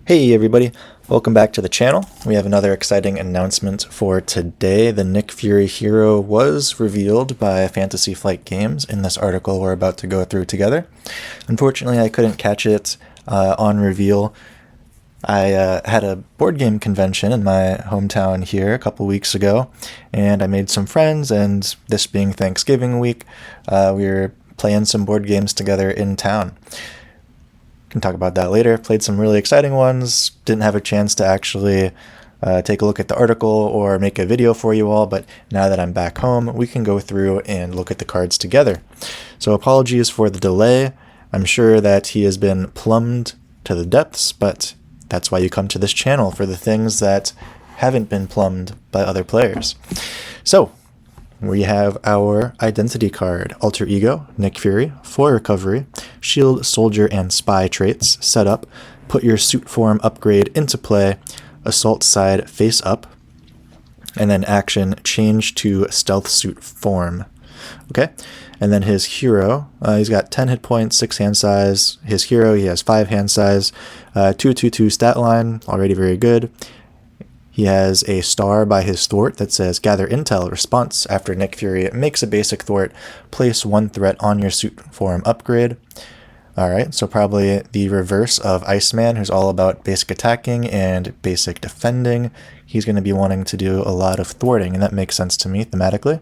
Hey everybody, welcome back to the channel. We have another exciting announcement for today. The Nick Fury hero was revealed by Fantasy Flight Games in this article we're about to go through together. Unfortunately, I couldn't catch it on reveal. I had a board game convention in my hometown here a couple weeks ago, and I made some friends, and this being Thanksgiving week, we were playing some board games together in town. Can talk about that later. Played some really exciting ones. Didn't have a chance to actually take a look at the article or make a video for you all, but now that I'm back home, we can go through and look at the cards together. So apologies for the delay. I'm sure that he has been plumbed to the depths, but that's why you come to this channel, for the things that haven't been plumbed by other players. So we have our identity card, Alter Ego, Nick Fury, 4 recovery, shield, soldier, and spy traits, set up, put your suit form upgrade into play, assault side face up, and then action, change to stealth suit form. Okay, and then his hero, he's got 10 hit points, 6 hand size. His hero, he has 5 hand size, 2/2/2 stat line, already very good. He has a star by his thwart that says gather intel response after Nick Fury makes a basic thwart, place 1 threat on your suit form upgrade. Alright, so probably the reverse of Iceman, who's all about basic attacking and basic defending. He's going to be wanting to do a lot of thwarting, and that makes sense to me thematically.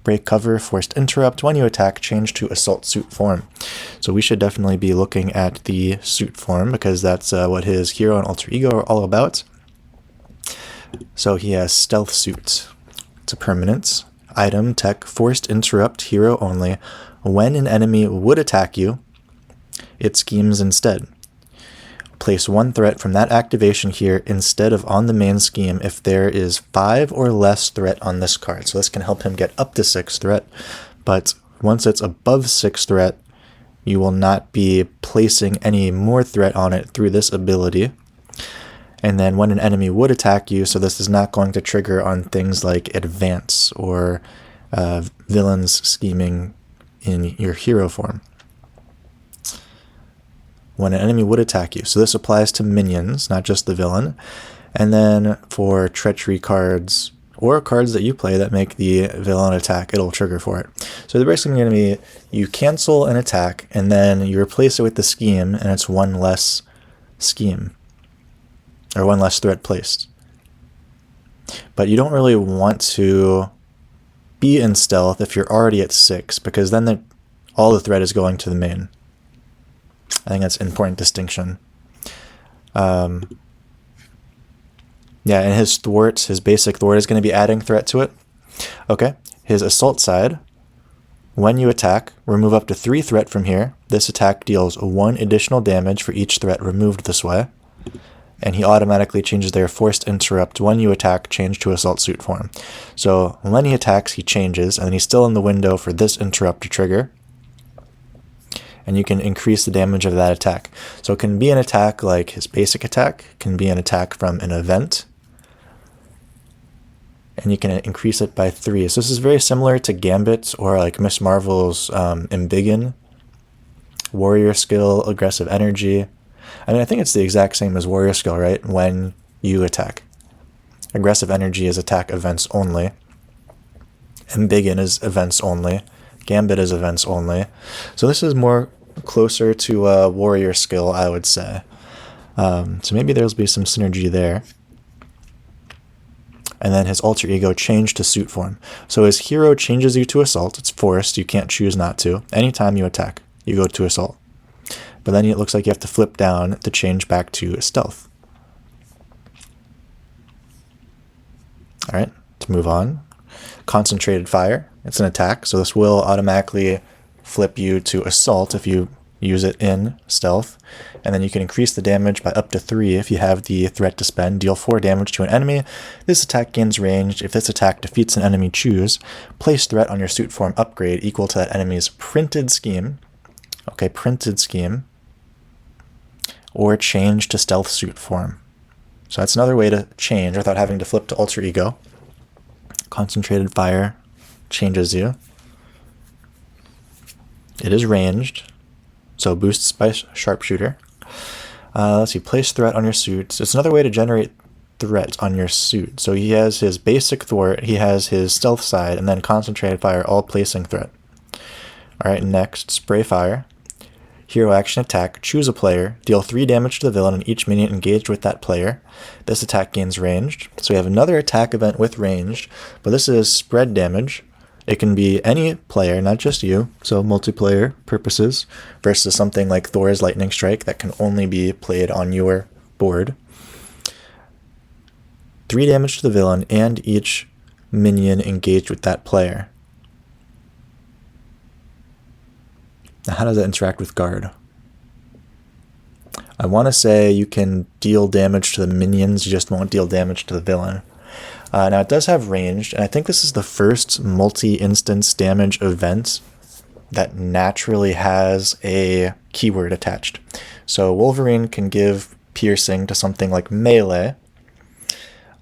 Break cover, forced interrupt. When you attack, change to assault suit form. So we should definitely be looking at the suit form, because that's what his hero and alter ego are all about. So he has stealth suit. It's a permanent item, tech, forced interrupt, hero only. When an enemy would attack you, it schemes instead. Place 1 threat from that activation here instead of on the main scheme if there is 5 or less threat on this card. So this can help him get up to 6 threat, but once it's above 6 threat, you will not be placing any more threat on it through this ability. And then when an enemy would attack you, so this is not going to trigger on things like advance or villains scheming in your hero form. When an enemy would attack you. So this applies to minions, not just the villain. And then for treachery cards or cards that you play that make the villain attack, it'll trigger for it. So they're basically going to be, you cancel an attack and then you replace it with the scheme, and it's 1 less scheme. Or 1 less threat placed. But you don't really want to be in stealth if you're already at 6, because then all the threat is going to the main. I think that's an important distinction. Yeah, and his thwart, his basic thwart, is going to be adding threat to it. Okay, his assault side, when you attack, remove up to 3 threat from here. This attack deals 1 additional damage for each threat removed this way. And he automatically changes their forced interrupt when you attack, change to assault suit form. So when he attacks, he changes, and he's still in the window for this interrupt to trigger. And you can increase the damage of that attack. So it can be an attack like his basic attack, can be an attack from an event, and you can increase it by 3. So this is very similar to Gambit or like Miss Marvel's Embiggen, warrior skill, aggressive energy. I mean, I think it's the exact same as warrior skill, right? When you attack. Aggressive energy is attack events only. Embiggen is events only. Gambit is events only. So this is more closer to a warrior skill, I would say. So maybe there'll be some synergy there. And then his alter ego changed to suit form. So his hero changes you to assault. It's forced. You can't choose not to. Anytime you attack, you go to assault. But then it looks like you have to flip down to change back to stealth. Alright, to move on. Concentrated fire. It's an attack, so this will automatically flip you to assault if you use it in stealth. And then you can increase the damage by up to 3 if you have the threat to spend. Deal 4 damage to an enemy. This attack gains range. If this attack defeats an enemy, choose. Place threat on your suit form upgrade equal to that enemy's printed scheme. Okay, printed scheme. Or change to stealth suit form. So that's another way to change without having to flip to alter ego. Concentrated fire changes you. It is ranged, so boosts by sharpshooter. Let's see, place threat on your suit. So it's another way to generate threat on your suit. So he has his basic thwart, he has his stealth side, and then concentrated fire, all placing threat. Alright, next, spray fire. Hero action attack, choose a player, deal 3 damage to the villain and each minion engaged with that player. This attack gains ranged. So we have another attack event with ranged, but this is spread damage. It can be any player, not just you, so multiplayer purposes, versus something like Thor's Lightning Strike that can only be played on your board. 3 damage to the villain and each minion engaged with that player. Now, how does that interact with guard? I want to say you can deal damage to the minions, you just won't deal damage to the villain. Now, it does have ranged, and I think this is the first multi-instance damage event that naturally has a keyword attached. So Wolverine can give piercing to something like melee.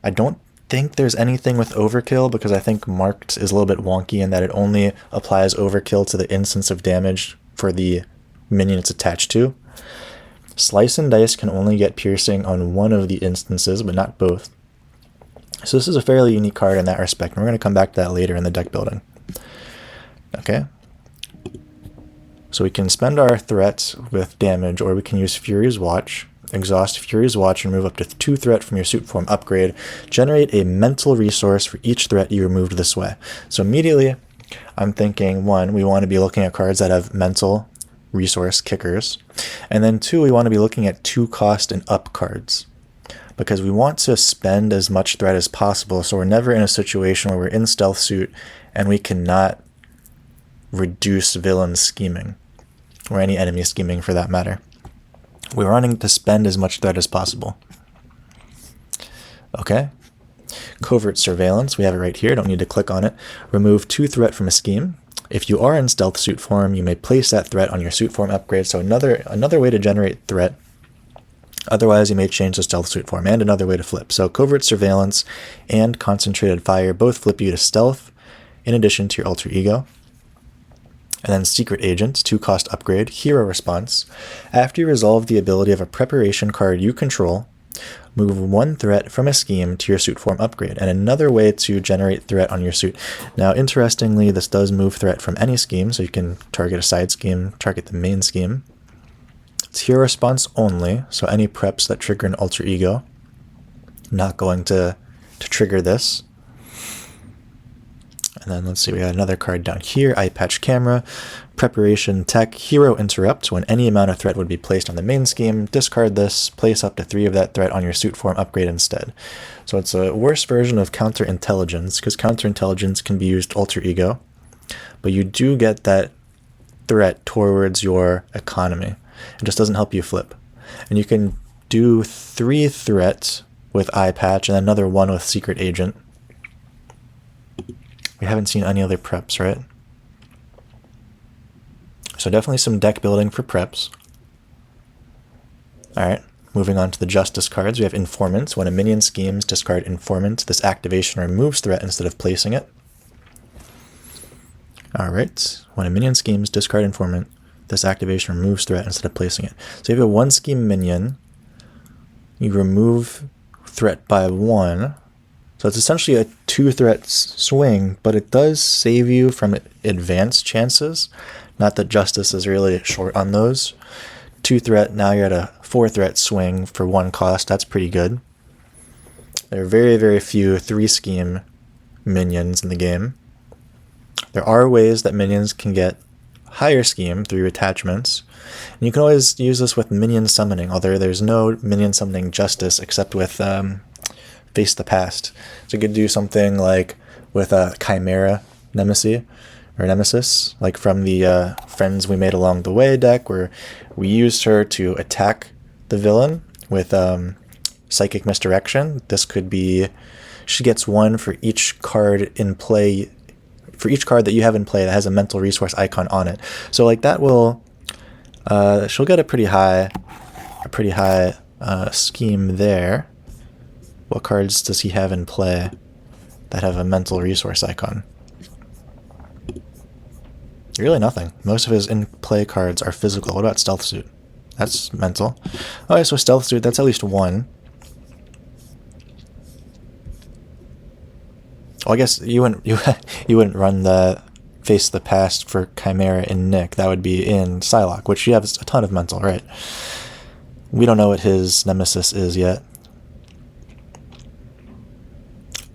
I don't think there's anything with overkill because I think marked is a little bit wonky in that it only applies overkill to the instance of damage for the minion it's attached to. Slice and Dice can only get piercing on one of the instances, but not both. So this is a fairly unique card in that respect, and we're going to come back to that later in the deck building. Okay. So we can spend our threats with damage, or we can use Fury's Watch. Exhaust Fury's Watch and remove up to 2 threat from your suit form upgrade. Generate a mental resource for each threat you removed this way. So immediately, I'm thinking, 1, we want to be looking at cards that have mental resource kickers. And then 2, we want to be looking at 2 cost and up cards. Because we want to spend as much threat as possible, so we're never in a situation where we're in stealth suit and we cannot reduce villain scheming, or any enemy scheming for that matter. We're wanting to spend as much threat as possible. Okay. Covert Surveillance, we have it right here, don't need to click on it. Remove 2 threat from a scheme. If you are in stealth suit form, you may place that threat on your suit form upgrade, so another way to generate threat. Otherwise, you may change the stealth suit form, and another way to flip. So Covert Surveillance and Concentrated Fire both flip you to stealth, in addition to your alter ego. And then Secret Agent, 2 cost upgrade, Hero Response. After you resolve the ability of a preparation card you control, move 1 threat from a scheme to your suit form upgrade, and another way to generate threat on your suit. Now, interestingly, this does move threat from any scheme, so you can target a side scheme, target the main scheme. It's Hero Response only, so any preps that trigger an alter ego, not going to trigger this. And then let's see, we got another card down here, Eye Patch Camera, Preparation Tech, Hero Interrupt. When any amount of threat would be placed on the main scheme, discard this, place up to 3 of that threat on your suit form upgrade instead. So it's a worse version of Counterintelligence, because Counterintelligence can be used alter ego, but you do get that threat towards your economy. It just doesn't help you flip. And you can do 3 threats with Eye Patch and another 1 with Secret Agent. We haven't seen any other preps, right? So definitely some deck building for preps. Alright, moving on to the Justice cards. We have Informants. When a minion schemes, discard Informant. This activation removes threat instead of placing it. Alright, when a minion schemes, discard Informant. This activation removes threat instead of placing it. So if you have a 1 scheme minion, you remove threat by 1. So it's essentially a 2 threat swing, but it does save you from advanced chances. Not that Justice is really short on those. 2 threat, now you're at a 4 threat swing for 1 cost. That's pretty good. There are very, very few 3 scheme minions in the game. There are ways that minions can get higher scheme through attachments. And you can always use this with minion summoning, although there's no minion summoning Justice except with Face the Past. So you could do something like with a Chimera Nemesis, like from the Friends We Made Along the Way deck, where we used her to attack the villain with Psychic Misdirection. This could be, she gets 1 for each card in play, for each card that you have in play that has a mental resource icon on it. So like that will, she'll get a pretty high scheme there. What cards does he have in play that have a mental resource icon? Really nothing. Most of his in-play cards are physical. What about Stealth Suit? That's mental. Okay, so Stealth Suit, that's at least one. Well, I guess you wouldn't run the Face the Past for Chimera in Nick. That would be in Psylocke, which you have a ton of mental, right? We don't know what his nemesis is yet.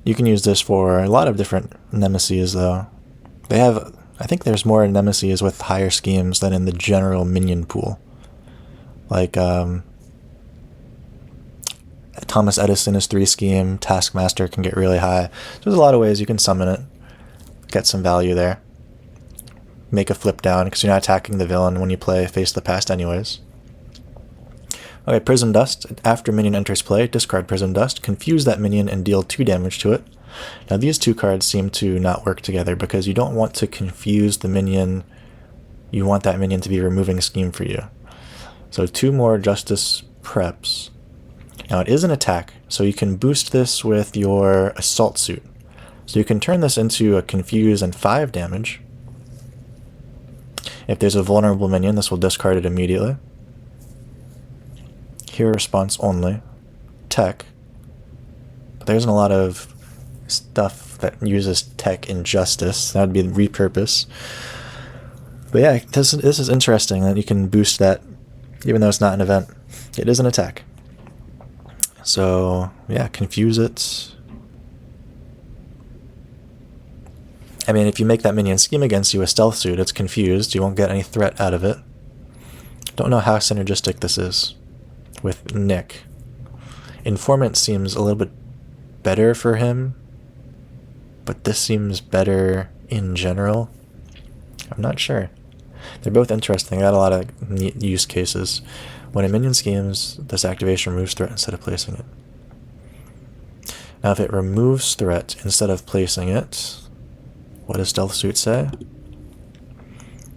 You can use this for a lot of different nemesis, though. They have, I think there's more nemesis with higher schemes than in the general minion pool. Like, Thomas Edison is 3 scheme, Taskmaster can get really high. So there's a lot of ways you can summon it, get some value there. Make a flip down, because you're not attacking the villain when you play Face the Past anyways. Okay, Prism Dust. After minion enters play, discard Prism Dust, confuse that minion, and deal 2 damage to it. Now these 2 cards seem to not work together because you don't want to confuse the minion. You want that minion to be removing scheme for you. So 2 more Justice Preps. Now it is an attack, so you can boost this with your Assault Suit. So you can turn this into a Confuse and 5 damage. If there's a vulnerable minion, this will discard it immediately. Hero response only. Tech. But there isn't a lot of stuff that uses tech in Justice. That would be repurpose. But yeah, this is interesting that you can boost that even though it's not an event. It is an attack. So yeah, confuse it. I mean, if you make that minion scheme against you with Stealth Suit, it's confused. You won't get any threat out of it. Don't know how synergistic this is with Nick. Informant seems a little bit better for him, but this seems better in general. I'm not sure. They're both interesting. I got a lot of neat use cases. When a minion schemes, this activation removes threat instead of placing it. Now if it removes threat instead of placing it, what does Stealth Suit say?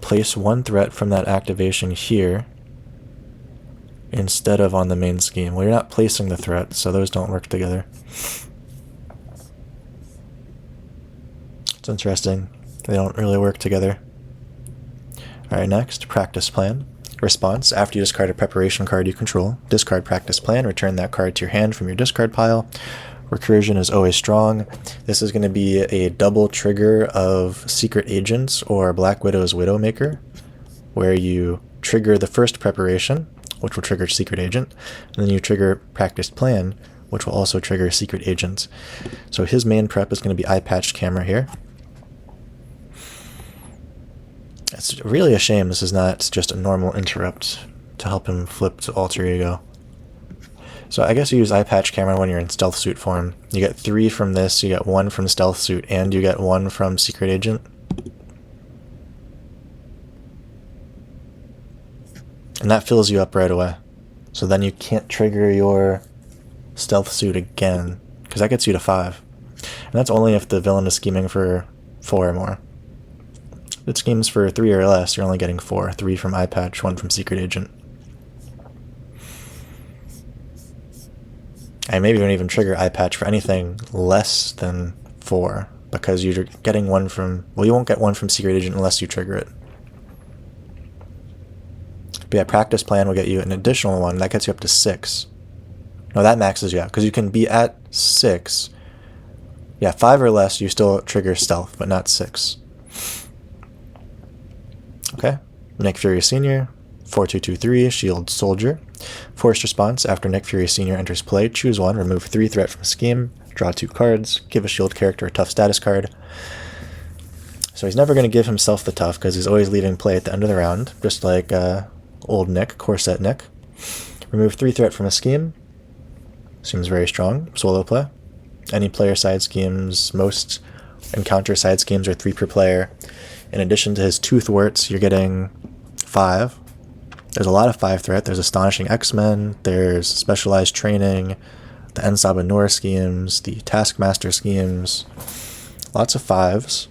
Place 1 threat from that activation here instead of on the main scheme. Well, you're not placing the threat, so those don't work together. It's interesting. They don't really work together. Alright, next, Practice Plan. Response: after you discard a preparation card you control, discard Practice Plan, return that card to your hand from your discard pile. Recursion is always strong. This is going to be a double trigger of Secret Agents or Black Widow's Widowmaker, where you trigger the first preparation, which will trigger Secret Agent, and then you trigger Practiced Plan, which will also trigger Secret Agent. So his main prep is going to be Eye Patch Camera here. It's really a shame this is not just a normal interrupt to help him flip to Alter Ego. So I guess you use Eye Patch Camera when you're in Stealth Suit form. You get 3 from this, you get 1 from Stealth Suit, and you get 1 from Secret Agent. And that fills you up right away. So then you can't trigger your Stealth Suit again, because that gets you to 5. And that's only if the villain is scheming for 4 or more. If it schemes for 3 or less, you're only getting 4. 3 from Eye Patch, 1 from Secret Agent. And maybe you don't even trigger Eye Patch for anything less than 4, because you're getting 1 from... Well, you won't get 1 from Secret Agent unless you trigger it. But yeah, Practice Plan will get you an additional 1. That gets you up to 6. No, that maxes you out, because you can be at 6. Yeah, 5 or less, you still trigger Stealth, but not 6. Okay, Nick Fury Sr., 4223, Shield Soldier. Forced response: after Nick Fury Sr. enters play, choose 1, remove 3 threat from scheme, draw 2 cards, give a shield character a tough status card. So he's never going to give himself the tough because he's always leaving play at the end of the round, just like old Nick, Corset Nick. Remove 3 threat from a scheme. Seems very strong. Solo play. Any player side schemes, most encounter side schemes are 3 per player. In addition to his 2 thwarts, you're getting 5. There's a lot of 5 threat. There's Astonishing X-Men, there's Specialized Training, the Ensaba Noor schemes, the Taskmaster schemes. Lots of 5s.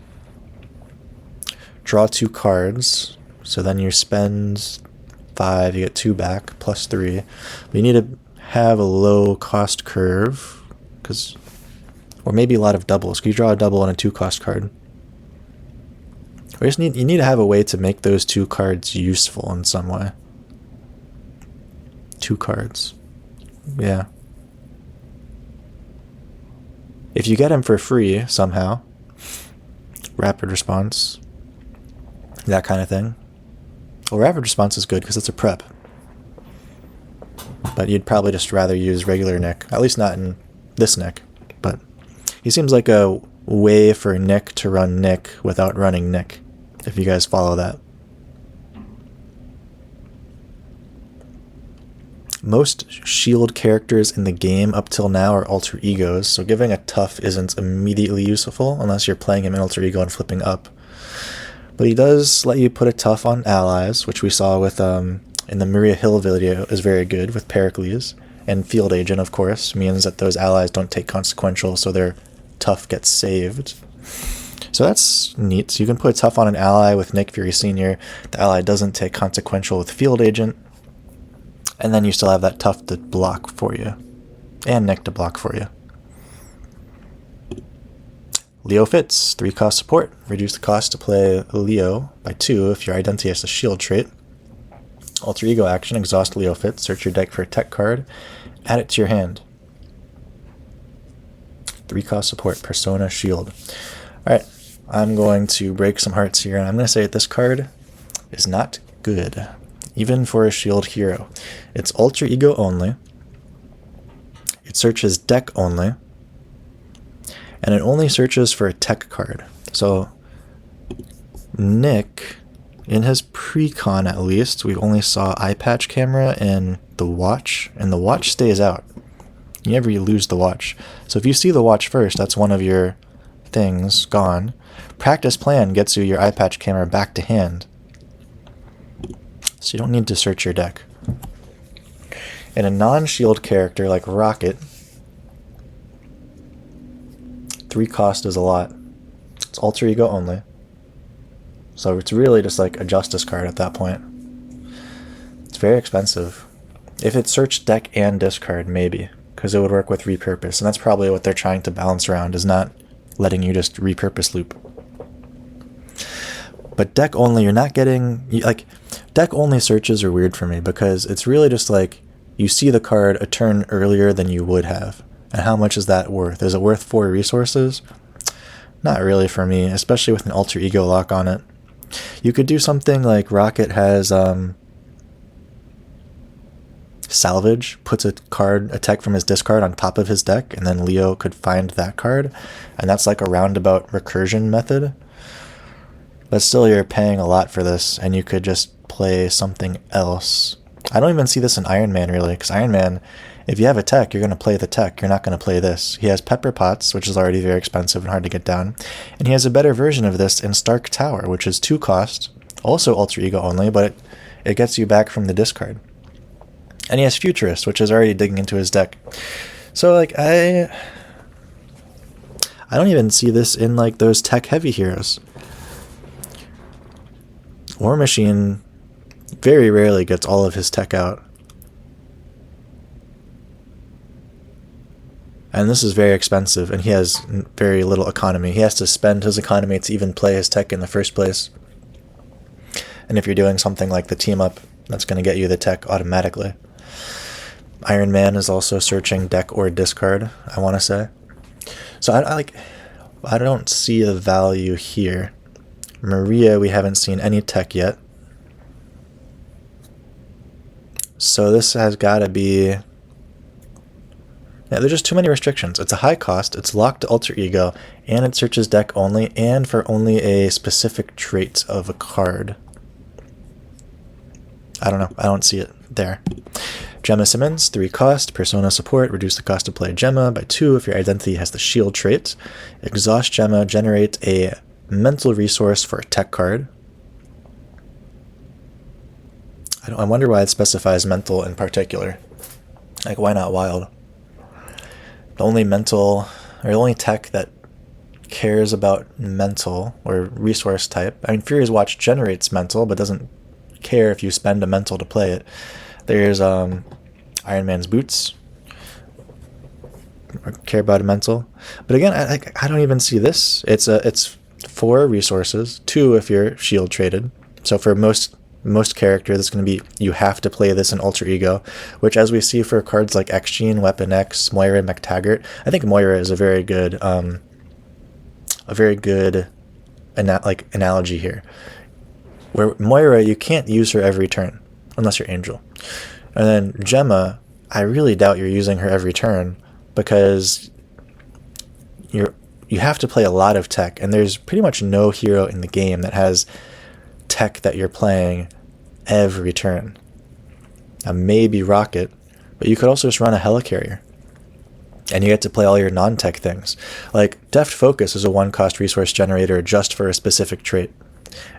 Draw 2 cards. So then you spend 5, you get 2 back, plus 3. But you need to have a low cost curve, or maybe a lot of doubles. Can you draw a double on a 2 cost card? You need to have a way to make those 2 cards useful in some way. 2 cards. Yeah. If you get him for free somehow, rapid response, that kind of thing. Well, rapid response is good because it's a prep. But you'd probably just rather use regular Nick. At least not in this Nick. But he seems like a way for Nick to run Nick without running Nick, if you guys follow that. Most shield characters in the game up till now are alter egos, so giving a tough isn't immediately useful unless you're playing him in alter ego and flipping up. But he does let you put a tough on allies, which we saw with in the Maria Hill video is very good with Pericles. And Field Agent, of course, means that those allies don't take consequential, so their tough gets saved. So that's neat. So you can put a tough on an ally with Nick Fury Sr. The ally doesn't take consequential with Field Agent. And then you still have that tough to block for you. And Nick to block for you. Leo Fitz, 3 cost support. Reduce the cost to play Leo by 2 if your identity has a shield trait. Alter Ego action, exhaust Leo Fitz. Search your deck for a tech card. Add it to your hand. 3 cost support, Persona Shield. Alright, I'm going to break some hearts here, and I'm going to say that this card is not good. Even for a shield hero. It's alter ego only. It searches deck only. And it only searches for a tech card. So Nick, in his pre-con at least, we only saw eye patch camera and the watch. And the watch stays out. You never lose the watch. So if you see the watch first, that's one of your things gone. Practice plan gets you your eye patch camera back to hand. So you don't need to search your deck. In a non-shield character like Rocket, 3 cost is a lot. It's alter ego only. So it's really just like a justice card at that point. It's very expensive. If it searched deck and discard, maybe, because it would work with repurpose. And that's probably what they're trying to balance around, is not letting you just repurpose loop. But deck only, you're not getting, like, deck only searches are weird for me because it's really just like you see the card a turn earlier than you would have. And how much is that worth? Is it worth 4 resources? Not really for me, especially with an alter ego lock on it. You could do something like Rocket has salvage, puts a tech from his discard on top of his deck, and then Leo could find that card. And that's like a roundabout recursion method. But still, you're paying a lot for this, and you could just play something else. I don't even see this in Iron Man, really, because Iron Man, if you have a tech, you're going to play the tech. You're not going to play this. He has Pepper Pots, which is already very expensive and hard to get down. And he has a better version of this in Stark Tower, which is 2 cost, also alter ego only, but it gets you back from the discard. And he has Futurist, which is already digging into his deck. So, like, I don't even see this in, like, those tech-heavy heroes. War Machine very rarely gets all of his tech out. And this is very expensive, and he has very little economy. He has to spend his economy to even play his tech in the first place. And if you're doing something like the team up, that's going to get you the tech automatically. Iron Man is also searching deck or discard, I want to say. So I don't see the value here. Maria, we haven't seen any tech yet. So this has got to be... Yeah, there's just too many restrictions. It's a high cost, it's locked to alter ego, and it searches deck only, and for only a specific trait of a card. I don't know. I don't see it there. Gemma Simmons, 3 cost, Persona support, reduce the cost to play Gemma by 2 if your identity has the shield trait. Exhaust Gemma, generate a mental resource for a tech card. I wonder why it specifies mental in particular. Like, why not wild? The only mental, or the only tech that cares about mental or resource type. I mean, Fury's Watch generates mental, but doesn't care if you spend a mental to play it. There's Iron Man's boots. Care about a mental, but again, I don't even see this. It's 4 resources, 2 if you're shield traded. So for most most characters, it's going to be you have to play this in Alter Ego, which as we see for cards like X-Gene, Weapon X, Moira, McTaggart, I think Moira is a very good analogy here. Where Moira, you can't use her every turn unless you're Angel. And then Gemma, I really doubt you're using her every turn because you have to play a lot of tech, and there's pretty much no hero in the game that has tech that you're playing every turn. Now maybe Rocket, but you could also just run a Helicarrier and you get to play all your non-tech things. Like Deft Focus is a 1-cost resource generator just for a specific trait,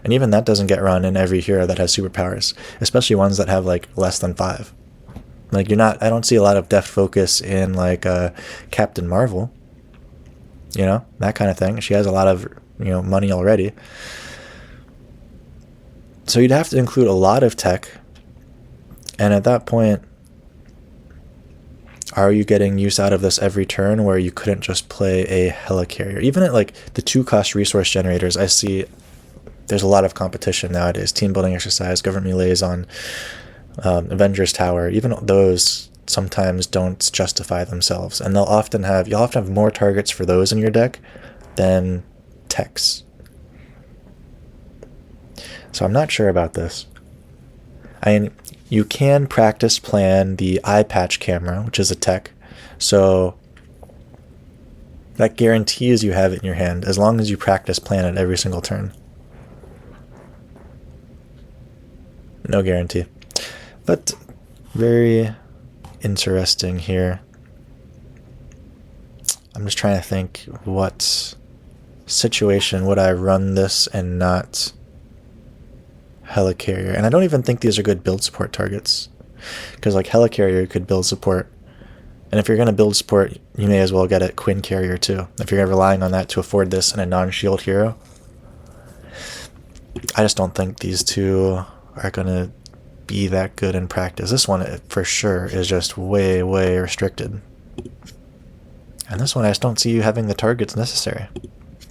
and even that doesn't get run in every hero that has superpowers, especially ones that have like less than 5. Like I don't see a lot of Deft Focus in like Captain Marvel, you know, that kind of thing. She has a lot of, you know, money already. So you'd have to include a lot of tech, and at that point, are you getting use out of this every turn where you couldn't just play a Helicarrier? Even at like the 2-cost resource generators, I see there's a lot of competition nowadays. Team Building Exercise, Government Liaison, Avengers Tower, even those sometimes don't justify themselves, and you'll often have more targets for those in your deck than techs. So I'm not sure about this. I mean, you can practice plan the eye patch camera, which is a tech, so that guarantees you have it in your hand as long as you practice plan it every single turn. No guarantee, but very interesting here. I'm just trying to think what situation would I run this and not Helicarrier. And I don't even think these are good build support targets, because like Helicarrier could build support, and if you're going to build support, you may as well get a Quinn Carrier too, if you're relying on that to afford this in a non-shield hero. I just don't think these two are going to be that good in practice. This one for sure is just way restricted, and this one I just don't see you having the targets necessary.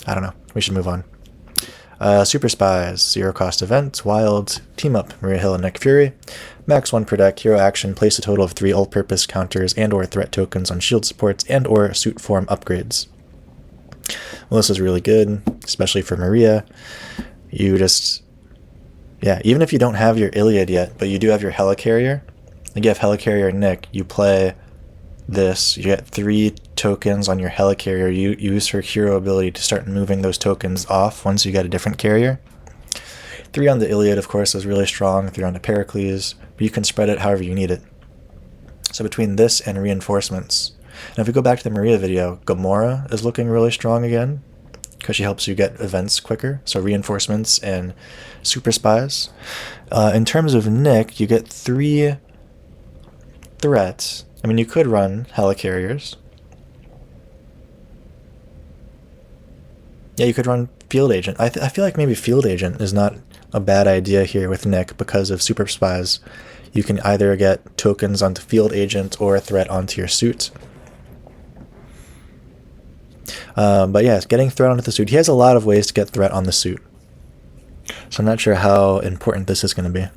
I don't know, we should move on. Super Spies, 0-cost event, wild, team up Maria Hill and Nick Fury, max 1 per deck, hero action, place a total of 3 all-purpose counters and or threat tokens on shield supports and or suit form upgrades. Well, this is really good, especially for Maria. You just, yeah, even if you don't have your Iliad yet, but you do have your Helicarrier, like you have Helicarrier Nick, you play this, you get 3 tokens on your Helicarrier, you use her hero ability to start moving those tokens off once you get a different carrier. 3 on the Iliad, of course, is really strong, 3 on the Pericles, but you can spread it however you need it. So between this and reinforcements, and if we go back to the Maria video, Gamora is looking really strong again, because she helps you get events quicker, so reinforcements and Super Spies. In terms of Nick, you get 3 threats. I mean, you could run Helicarriers. Yeah, you could run Field Agent. I feel like maybe Field Agent is not a bad idea here with Nick because of Super Spies. You can either get tokens onto Field Agent or a threat onto your suit. But yeah, getting threat onto the suit. He has a lot of ways to get threat on the suit. So I'm not sure how important this is going to be.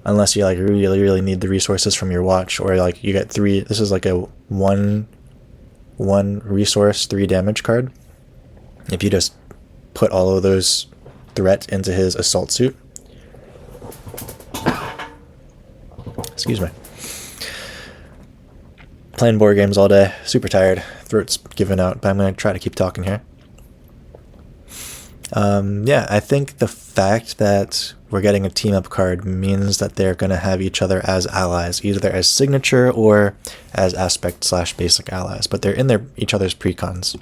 Unless you like really need the resources from your watch, or like you get 3. This is like a 1 resource 3 damage card. If you just put all of those threat into his assault suit. Excuse me. Playing board games all day, super tired, throat's giving out, but I'm going to try to keep talking here. Yeah, I think the fact that we're getting a team-up card means that they're going to have each other as allies, either as signature or as aspect/basic allies, but they're in each other's precons.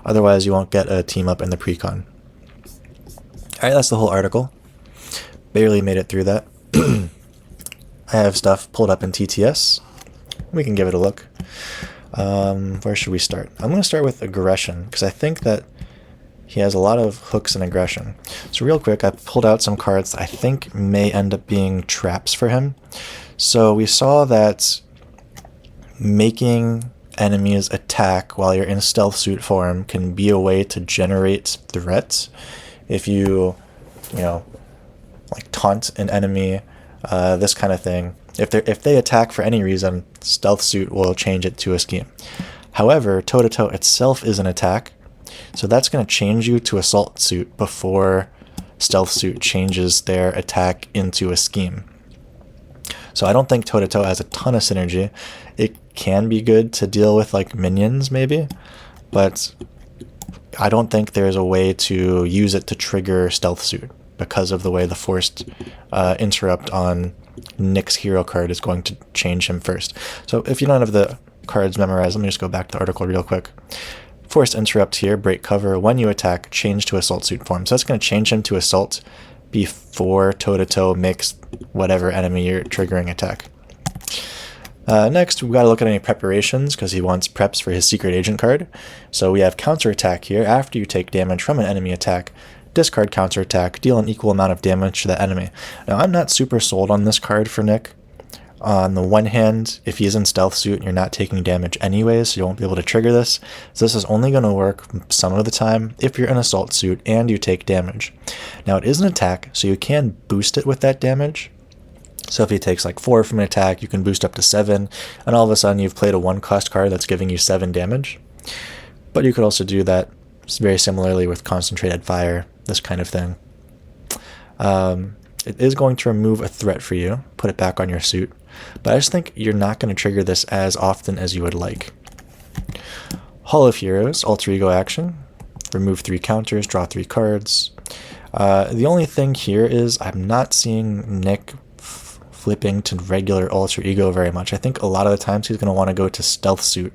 Otherwise, you won't get a team-up in the precon. Alright, that's the whole article. Barely made it through that. I have stuff pulled up in TTS. We can give it a look. Where should we start? I'm going to start with aggression, because I think that he has a lot of hooks in aggression. So real quick, I pulled out some cards that I think may end up being traps for him. So we saw that making enemies attack while you're in stealth suit form can be a way to generate threats. If you like taunt an enemy, this kind of thing. If they attack for any reason, Stealth Suit will change it to a scheme. However, toe-to-toe itself is an attack, so that's going to change you to Assault Suit before Stealth Suit changes their attack into a scheme. So I don't think toe-to-toe has a ton of synergy. It can be good to deal with like minions maybe, but I don't think there's a way to use it to trigger Stealth Suit because of the way the forced interrupt on Nick's hero card is going to change him first. So if you don't have the cards memorized, let me just go back to the article real quick. Forced interrupt here, break cover, when you attack, change to Assault Suit form. So that's going to change him to Assault before toe-to-toe makes whatever enemy you're triggering attack. Next, we've got to look at any preparations because he wants preps for his Secret Agent card. So we have counterattack here. After you take damage from an enemy attack, discard counterattack, deal an equal amount of damage to the enemy. Now, I'm not super sold on this card for Nick. On the one hand, if he's in Stealth Suit, you're not taking damage anyways, so you won't be able to trigger this. So this is only going to work some of the time if you're in Assault Suit and you take damage. Now, it is an attack, so you can boost it with that damage. So if he takes like 4 from an attack, you can boost up to 7, and all of a sudden you've played a 1-cost card that's giving you 7 damage. But you could also do that very similarly with Concentrated Fire, this kind of thing. It is going to remove a threat for you, put it back on your suit, but I just think you're not going to trigger this as often as you would like. Hall of Heroes, Alter Ego action, remove 3 counters, draw 3 cards. The only thing here is I'm not seeing Nick flipping to regular Alter Ego very much. I think a lot of the times he's going to want to go to Stealth Suit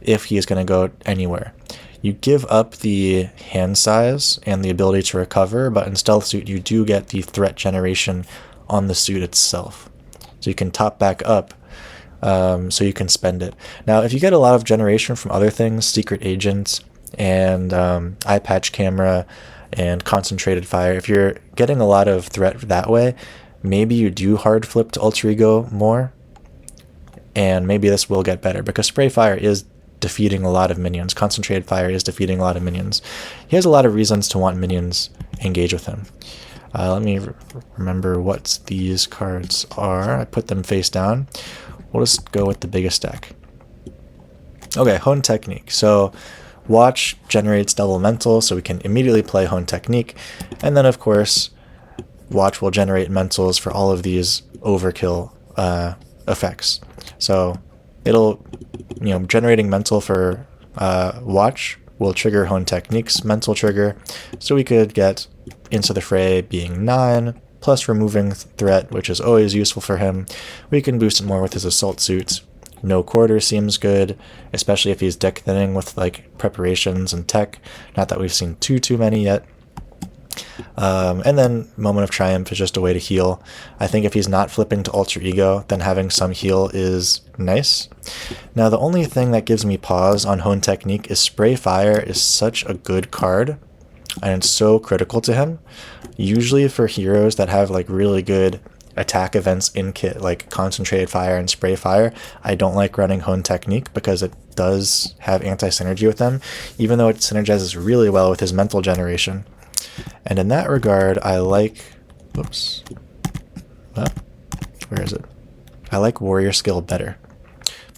if he is going to go anywhere. You give up the hand size and the ability to recover, but in Stealth Suit you do get the threat generation on the suit itself. So you can top back up, so you can spend it. Now, if you get a lot of generation from other things, Secret Agent and Eye Patch Camera and Concentrated Fire, if you're getting a lot of threat that way, maybe you do hard flip to Alter Ego more, and maybe this will get better, because Spray Fire is defeating a lot of minions. Concentrated Fire is defeating a lot of minions. He has a lot of reasons to want minions engage with him. Let me remember what these cards are. I put them face down. We'll just go with the biggest deck. Okay, Hone Technique. So Watch generates Double Mental, so we can immediately play Hone Technique. And then, of course, Watch will generate mentals for all of these overkill effects. So it'll, generating mental for Watch will trigger Hone Technique's mental trigger. So we could get Into the Fray being 9, plus removing threat, which is always useful for him. We can boost it more with his Assault Suits. No Quarter seems good, especially if he's deck thinning with like preparations and tech. Not that we've seen too many yet. And then Moment of Triumph is just a way to heal. I think if he's not flipping to Alter Ego, then having some heal is nice. Now, the only thing that gives me pause on Hone Technique is Spray Fire is such a good card, and it's so critical to him. Usually for heroes that have like really good attack events in kit, like Concentrated Fire and Spray Fire, I don't like running Hone Technique because it does have anti-synergy with them, even though it synergizes really well with his mental generation. And in that regard, I like... Whoops. Where is it? I like Warrior Skill better,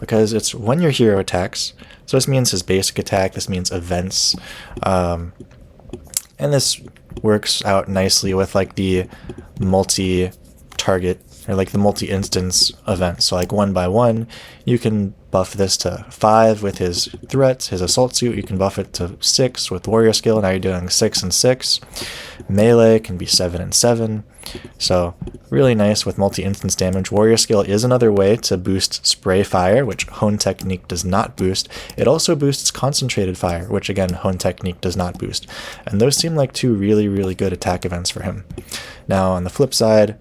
because it's when your hero attacks. So this means his basic attack, this means events. And this works out nicely with like the multi-target, or like the multi-instance event. So like 1 by 1, you can buff this to 5 with his threats, his Assault Suit. You can buff it to 6 with Warrior Skill. Now you're doing 6 and 6. Melee can be 7 and 7. So really nice with multi-instance damage. Warrior Skill is another way to boost Spray Fire, which Hone Technique does not boost. It also boosts Concentrated Fire, which again Hone Technique does not boost. And those seem like 2 really good attack events for him. Now on the flip side,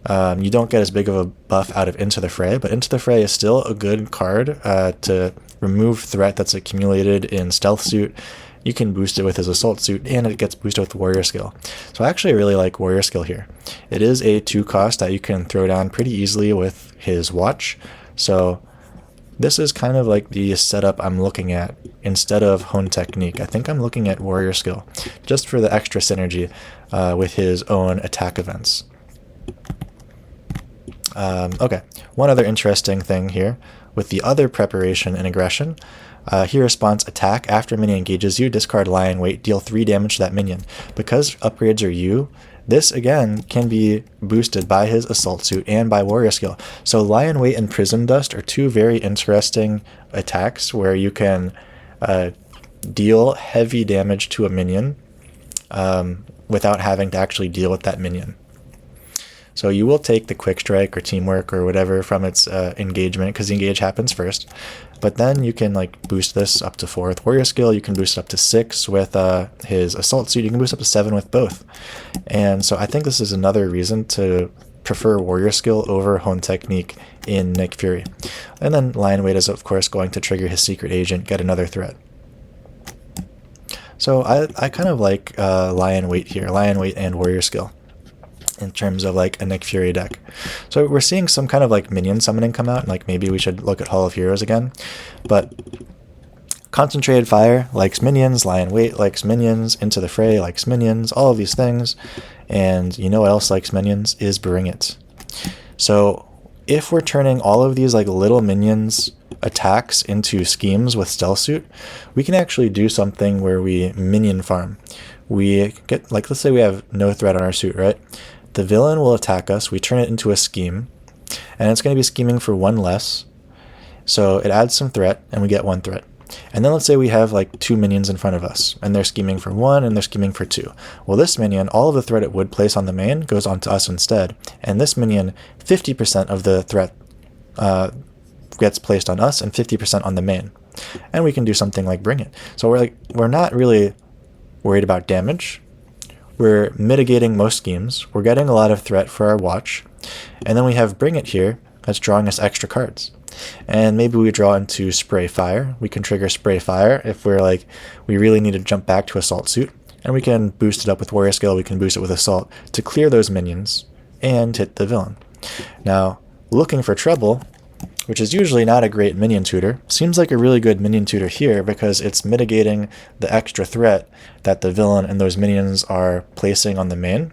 you don't get as big of a buff out of Into the Fray, but Into the Fray is still a good card to remove threat that's accumulated in Stealth Suit. You can boost it with his Assault Suit, and it gets boosted with Warrior Skill. So I actually really like Warrior Skill here. It is a 2 cost that you can throw down pretty easily with his Watch. So this is kind of like the setup I'm looking at instead of Hone Technique. I think I'm looking at Warrior Skill, just for the extra synergy with his own attack events. Okay, one other interesting thing here, with the other preparation and aggression, he responds attack after a minion engages you, discard Lion Weight, deal 3 damage to that minion. Because upgrades are you, this again can be boosted by his Assault Suit and by Warrior Skill. So Lion Weight and Prism Dust are two very interesting attacks where you can deal heavy damage to a minion without having to actually deal with that minion. So you will take the Quick Strike or Teamwork or whatever from its engagement, because the engage happens first. But then you can like boost this up to 4 with Warrior Skill. You can boost it up to 6 with his Assault Suit. You can boost up to 7 with both. And so I think this is another reason to prefer Warrior Skill over Hone Technique in Nick Fury. And then Lion Weight is of course going to trigger his Secret Agent, get another threat. So I kind of like Lion Weight here, Lion Weight and Warrior Skill, in terms of like a Nick Fury deck. So we're seeing some kind of like minion summoning come out, and like maybe we should look at Hall of Heroes again. But Concentrated Fire likes minions, Lion Weight likes minions, Into the Fray likes minions, all of these things. And you know what else likes minions is Bring It. So if we're turning all of these like little minions attacks into schemes with Stealth Suit, we can actually do something where we minion farm. We get, like, let's say we have no threat on our suit, right? The villain will attack us, we turn it into a scheme, and it's going to be scheming for 1 less, so it adds some threat, and we get 1 threat. And then let's say we have like 2 minions in front of us, and they're scheming for 1, and they're scheming for 2. Well, this minion, all of the threat it would place on the main goes on to us instead, and this minion, 50% of the threat gets placed on us, and 50% on the main. And we can do something like Bring It. So we're not really worried about damage. We're mitigating most schemes. We're getting a lot of threat for our watch. And then we have Bring It here that's drawing us extra cards. And maybe we draw into Spray Fire. We can trigger Spray Fire if we're like, we really need to jump back to Assault Suit. And we can boost it up with Warrior Skill. We can boost it with Assault to clear those minions and hit the villain. Now, looking for trouble, which is usually not a great minion tutor, seems like a really good minion tutor here because it's mitigating the extra threat that the villain and those minions are placing on the main.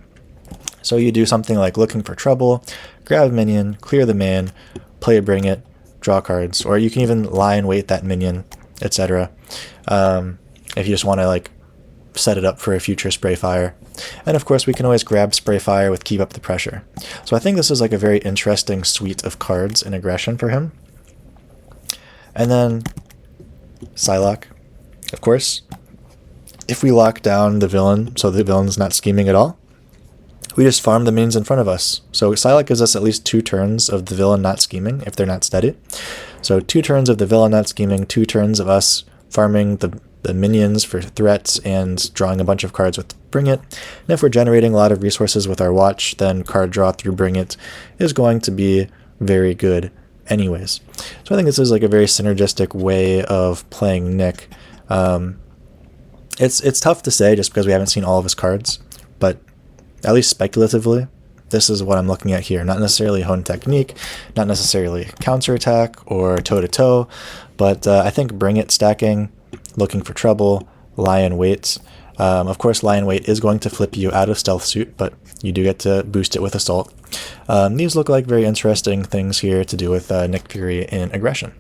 So you do something like Looking for Trouble, grab a minion, clear the main, play Bring It, draw cards, or you can even Lion Weight that minion, etc. If you just want to like set it up for a future Spray Fire. And of course we can always grab Spray Fire with Keep Up the Pressure. So I think this is like a very interesting suite of cards in aggression for him. And then Psylocke, of course. If we lock down the villain so the villain's not scheming at all, we just farm the minions in front of us. So Psylocke gives us at least 2 turns of the villain not scheming if they're not steady. So 2 turns of the villain not scheming, 2 turns of us farming the minions for threats and drawing a bunch of cards with Bring It. And if we're generating a lot of resources with our watch, then card draw through Bring It is going to be very good anyways. So I think this is like a very synergistic way of playing Nick. It's tough to say just because we haven't seen all of his cards, but at least speculatively, this is what I'm looking at here. Not necessarily Hone Technique, not necessarily counterattack or toe-to-toe, but I think Bring It stacking, Looking for Trouble, Lion Weight. Of course, Lion Weight is going to flip you out of Stealth Suit, but you do get to boost it with Assault. These look like very interesting things here to do with Nick Fury in aggression.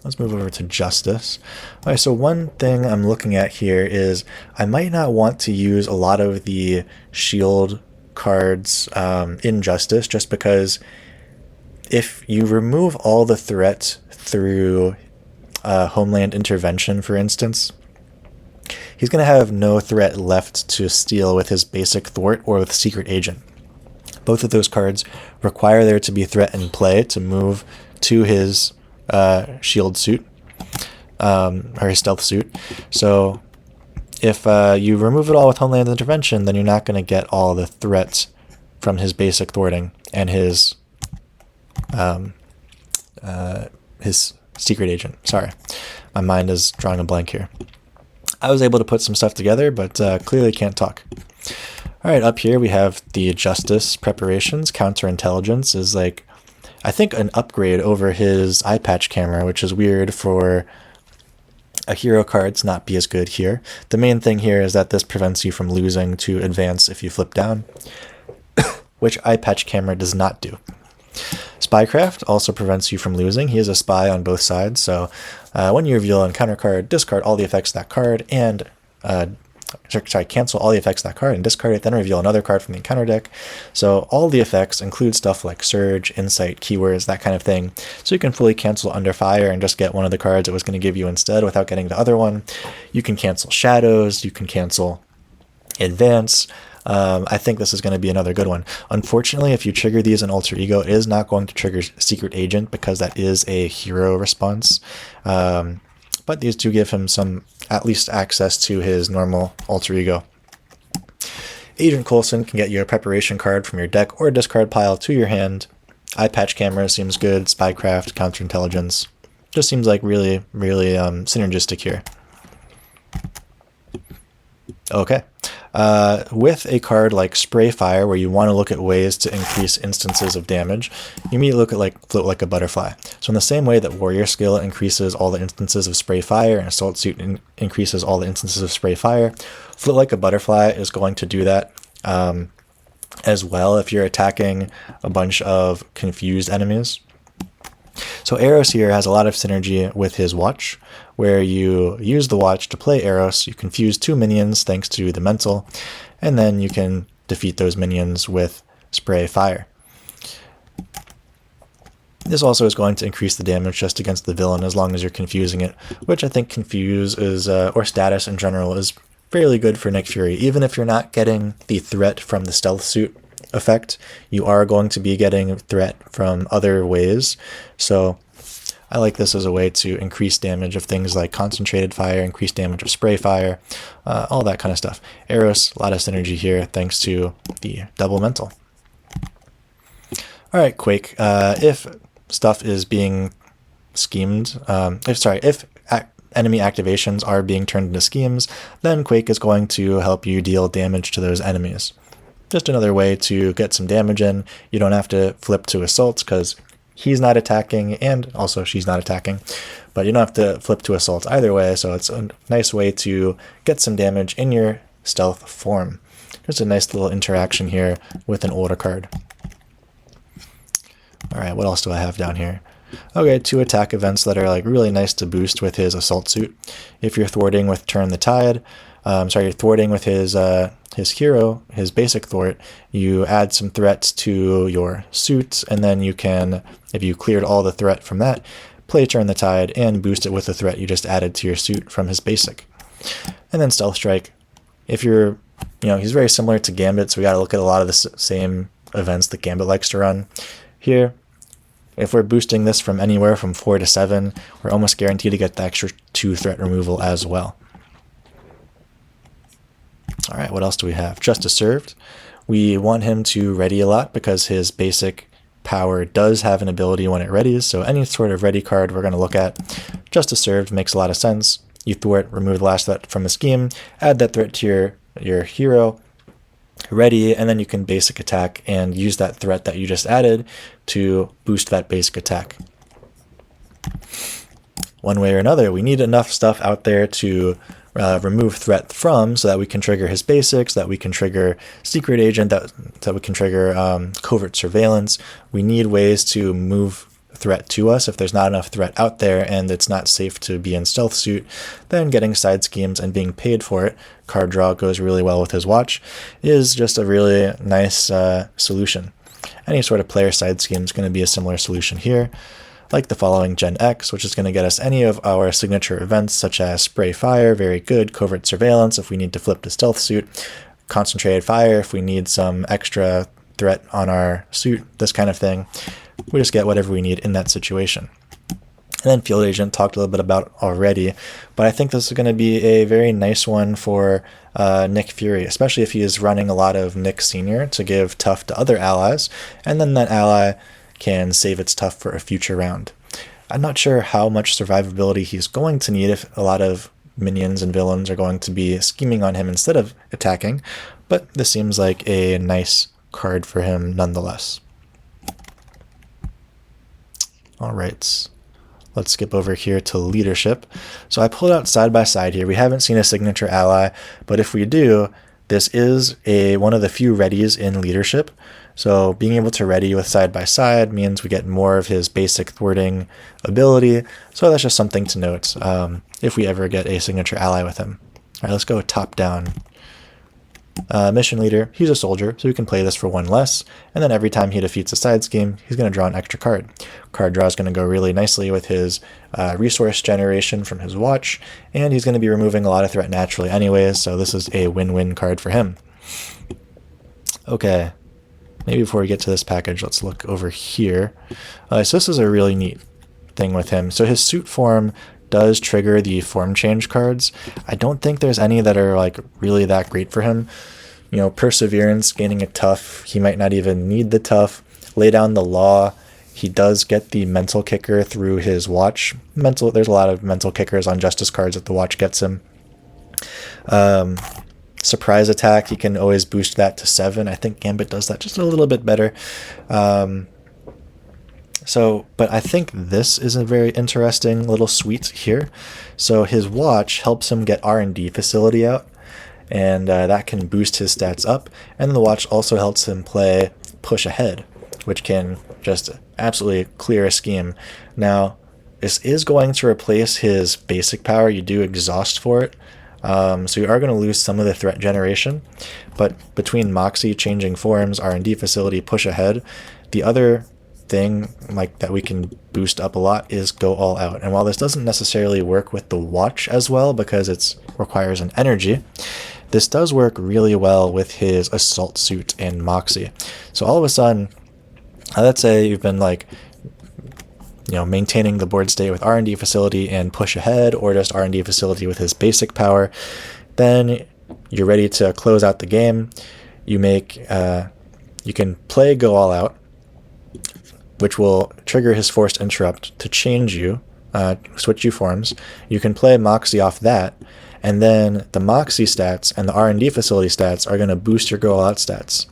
Let's move over to Justice. Alright, so one thing I'm looking at here is I might not want to use a lot of the shield cards in Justice, just because if you remove all the threat through Homeland Intervention, for instance, he's going to have no threat left to steal with his basic Thwart or with Secret Agent. Both of those cards require there to be threat in play to move to his shield suit, or his stealth suit. So if you remove it all with Homeland Intervention, then you're not going to get all the threats from his basic thwarting and his Secret Agent. Sorry, my mind is drawing a blank here. I was able to put some stuff together, but clearly can't talk. All right, up here we have the Justice preparations. Counterintelligence is like I think, an upgrade over his eye patch camera, which is weird for a hero card to not be as good here. The main thing here is that this prevents you from losing to advance if you flip down, which eye patch camera does not do. Spycraft also prevents you from losing. He is a spy on both sides, so when you reveal an encounter card, discard all the effects of that card and cancel all the effects of that card and discard it, then reveal another card from the encounter deck. So all the effects include stuff like Surge, Insight, Keywords, that kind of thing. So you can fully cancel Under Fire and just get one of the cards it was going to give you instead without getting the other one. You can cancel Shadows, you can cancel Advance. I think this is going to be another good one. Unfortunately, if you trigger these in Alter Ego, it is not going to trigger Secret Agent because that is a hero response. But these do give him some, at least, access to his normal Alter Ego. Agent Coulson can get you a preparation card from your deck or discard pile to your hand. Eye Patch Camera seems good. Spycraft, Counterintelligence. Just seems like really, really synergistic here. Okay. With a card like Spray Fire, where you want to look at ways to increase instances of damage, you immediately look at like Float Like a Butterfly. So in the same way that Warrior Skill increases all the instances of Spray Fire and Assault Suit increases all the instances of Spray Fire, Float Like a Butterfly is going to do that as well if you're attacking a bunch of confused enemies. So Eros here has a lot of synergy with his Watch, where you use the Watch to play Eros, you confuse 2 minions thanks to the Mental, and then you can defeat those minions with Spray Fire. This also is going to increase the damage just against the villain as long as you're confusing it, which I think Confuse is, or Status in general, is fairly good for Nick Fury. Even if you're not getting the threat from the Stealth Suit effect, you are going to be getting threat from other ways. So I like this as a way to increase damage of things like Concentrated Fire, increase damage of Spray Fire, all that kind of stuff. Eros, a lot of synergy here thanks to the double mental. Alright, Quake. If stuff is being schemed, if enemy activations are being turned into schemes, then Quake is going to help you deal damage to those enemies. Just another way to get some damage in. You don't have to flip to assaults because he's not attacking and also she's not attacking, but you don't have to flip to assaults either way, so it's a nice way to get some damage in your stealth form. Just a nice little interaction here with an older card. Alright, what else do I have down here? Okay, 2 attack events that are like really nice to boost with his Assault Suit. If you're thwarting with Turn the Tide, you're thwarting with his hero, his basic thwart, you add some threats to your suit, and then you can, if you cleared all the threat from that, play Turn the Tide and boost it with the threat you just added to your suit from his basic. And then Stealth Strike. If you're, he's very similar to Gambit, so we got to look at a lot of the same events that Gambit likes to run. Here, if we're boosting this from anywhere from 4 to 7, we're almost guaranteed to get the extra 2 threat removal as well. Alright, what else do we have? Justice Served. We want him to ready a lot because his basic power does have an ability when it readies, so any sort of ready card we're going to look at. Justice Served makes a lot of sense. You thwart, remove the last threat from the scheme, add that threat to your hero, ready, and then you can basic attack and use that threat that you just added to boost that basic attack. One way or another, we need enough stuff out there to remove threat from so that we can trigger his basics, that we can trigger Secret Agent, that we can trigger Covert Surveillance. We need ways to move threat to us. If there's not enough threat out there and it's not safe to be in Stealth Suit, then getting side schemes and being paid for it, card draw goes really well with his Watch, is just a really nice solution. Any sort of player side scheme is going to be a similar solution here, like the following Gen X, which is going to get us any of our signature events such as Spray Fire, very good, Covert Surveillance if we need to flip to Stealth Suit, Concentrated Fire if we need some extra threat on our suit, this kind of thing. We just get whatever we need in that situation. And then Field Agent, talked a little bit about already, but I think this is going to be a very nice one for Nick Fury, especially if he is running a lot of Nick Sr. to give tough to other allies, and then that ally can save its tough for a future round. I'm not sure how much survivability he's going to need if a lot of minions and villains are going to be scheming on him instead of attacking, but this seems like a nice card for him nonetheless. All right. Let's skip over here to leadership. So I pulled out side by side here. We haven't seen a signature ally, but if we do, this is one of the few readies in leadership. So being able to ready with side by side means we get more of his basic thwarting ability. So that's just something to note if we ever get a signature ally with him. All right, let's go top down. Mission leader, he's a soldier, so we can play this for one less, and then every time he defeats a side scheme, he's going to draw an extra card. Card draw is going to go really nicely with his resource generation from his watch, and he's going to be removing a lot of threat naturally anyways, so this is a win-win card for him. Okay, maybe before we get to this package, let's look over here. So this is a really neat thing with him. So his suit form does trigger the form change cards. I don't think there's any that are like really that great for him. You know, Perseverance, gaining a tough, he might not even need the tough. Lay down the law, he does get the mental kicker through his watch. There's a lot of mental kickers on justice cards that the watch gets him. Surprise attack, he can always boost that to 7. I think Gambit does that just a little bit better. But I think this is a very interesting little suite here. So his watch helps him get R&D facility out, and that can boost his stats up. And the watch also helps him play push ahead, which can just absolutely clear a scheme. Now, this is going to replace his basic power. You do exhaust for it. So you are going to lose some of the threat generation. But between Moxie, changing forms, R&D facility, push ahead, the other thing like that we can boost up a lot is go all out. And while this doesn't necessarily work with the watch as well because it requires an energy, this does work really well with his assault suit and Moxie. So all of a sudden, let's say you've been like, you know, maintaining the board state with R&D facility and push ahead, or just R&D facility with his basic power, then you're ready to close out the game. You can play go all out, which will trigger his forced interrupt to change you, switch you forms. You can play Moxie off that, and then the Moxie stats and the R&D facility stats are going to boost your go all out stats.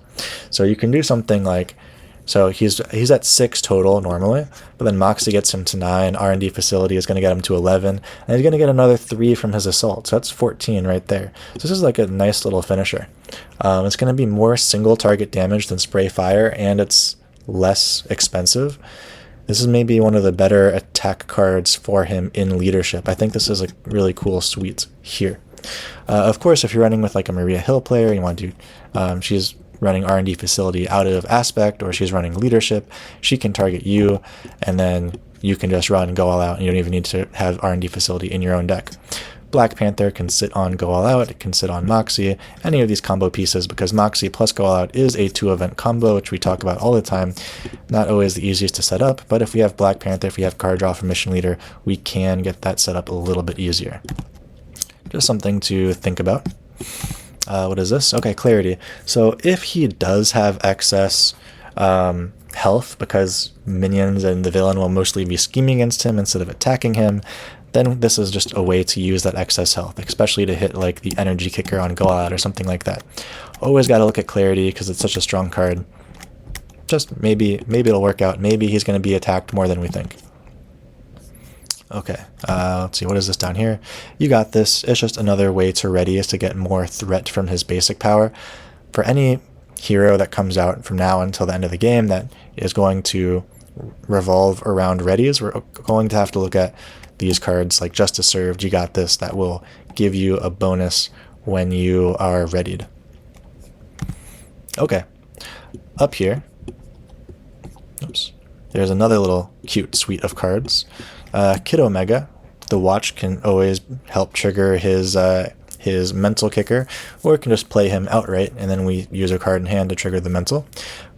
So you can do something like, so he's at 6 total normally, but then Moxie gets him to 9, R&D facility is going to get him to 11, and he's going to get another 3 from his assault, so that's 14 right there. So this is like a nice little finisher. It's going to be more single target damage than spray fire, and it's less expensive. This is maybe one of the better attack cards for him in leadership. I think this is a really cool suite here. Of course, if you're running with like a Maria Hill player, you want to do, she's running R&D facility out of aspect, or she's running leadership, she can target you, and then you can just run go all out, and you don't even need to have R&D facility in your own deck. Black Panther can sit on go all out, it can sit on Moxie, any of these combo pieces, because Moxie plus go all out is a 2-event combo, which we talk about all the time. Not always the easiest to set up, but if we have Black Panther, if we have card draw from Mission Leader, we can get that set up a little bit easier. Just something to think about. What is this? Okay, Clarity. So if he does have excess health, because minions and the villain will mostly be scheming against him instead of attacking him, then this is just a way to use that excess health, especially to hit like the energy kicker on go out or something like that. Always got to look at Clarity because it's such a strong card. Just maybe it'll work out. Maybe he's going to be attacked more than we think. Okay, let's see, what is this down here? You got this. It's just another way to ready is to get more threat from his basic power. For any hero that comes out from now until the end of the game that is going to revolve around readies, we're going to have to look at these cards like Justice Served, You Got This, that will give you a bonus when you are readied. Okay, up here, oops, there's another little cute suite of cards. Kid Omega, the watch can always help trigger his mental kicker, or it can just play him outright, and then we use a card in hand to trigger the mental.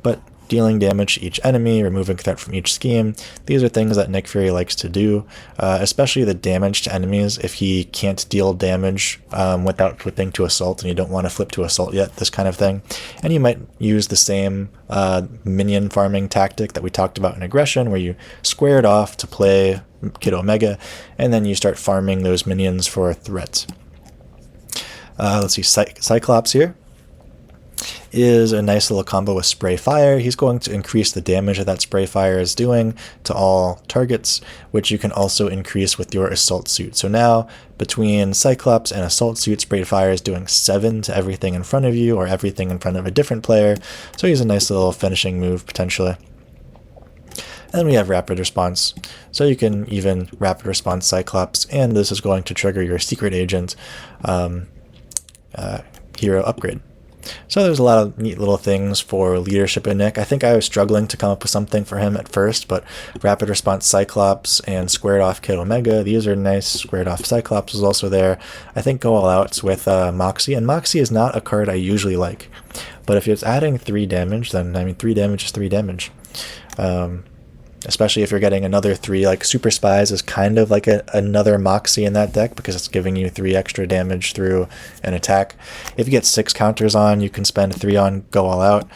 But dealing damage to each enemy, removing threat from each scheme, these are things that Nick Fury likes to do, especially the damage to enemies. If he can't deal damage without flipping to assault, and you don't want to flip to assault yet, this kind of thing. And you might use the same minion farming tactic that we talked about in Aggression, where you square it off to play Kid Omega, and then you start farming those minions for threats. Let's see, Cyclops here. is a nice little combo with Spray Fire. He's going to increase the damage that Spray Fire is doing to all targets, which you can also increase with your Assault Suit. So now, between Cyclops and Assault Suit, Spray Fire is doing 7 to everything in front of you, or everything in front of a different player. So he's a nice little finishing move, potentially. And then we have Rapid Response. So you can even Rapid Response Cyclops, and this is going to trigger your Secret Agent hero upgrade. So there's a lot of neat little things for leadership in Nick. I think I was struggling to come up with something for him at first, but Rapid Response Cyclops and Squared Off Kid Omega, these are nice. Squared Off Cyclops is also there. I think Go All Out's with Moxie, and Moxie is not a card I usually like. But if it's adding 3 damage, then, I mean, 3 damage is 3 damage. Especially if you're getting another 3, like Super Spies is kind of like another Moxie in that deck because it's giving you 3 extra damage through an attack. If you get 6 counters on, you can spend 3 on Go All Out.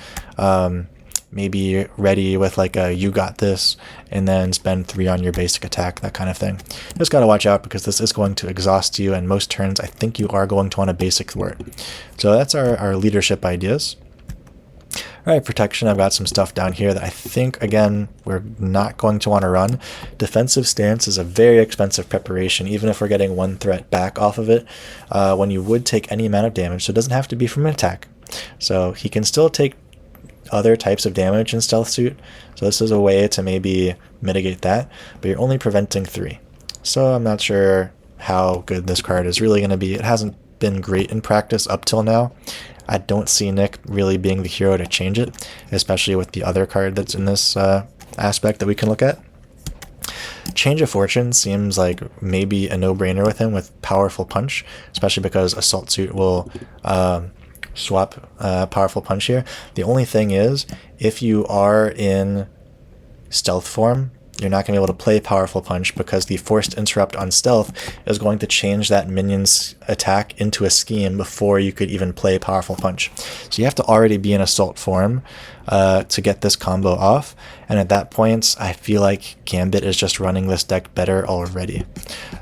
Maybe ready with like a You Got This, and then spend 3 on your basic attack, that kind of thing. Just got to watch out because this is going to exhaust you, and most turns I think you are going to want a basic thwart. So that's our leadership ideas. Alright, protection, I've got some stuff down here that I think, again, we're not going to want to run. Defensive stance is a very expensive preparation, even if we're getting 1 threat back off of it, when you would take any amount of damage, so it doesn't have to be from an attack. So he can still take other types of damage in Stealth Suit, so this is a way to maybe mitigate that, but you're only preventing 3. So I'm not sure how good this card is really going to be. It hasn't been great in practice up till now. I don't see Nick really being the hero to change it, especially with the other card that's in this aspect that we can look at. Change of Fortune seems like maybe a no-brainer with him with Powerful Punch, especially because Assault Suit will swap Powerful Punch here. The only thing is, if you are in Stealth form, you're not going to be able to play Powerful Punch because the Forced Interrupt on Stealth is going to change that minion's attack into a scheme before you could even play Powerful Punch. So you have to already be in Assault form to get this combo off, and at that point I feel like Gambit is just running this deck better already.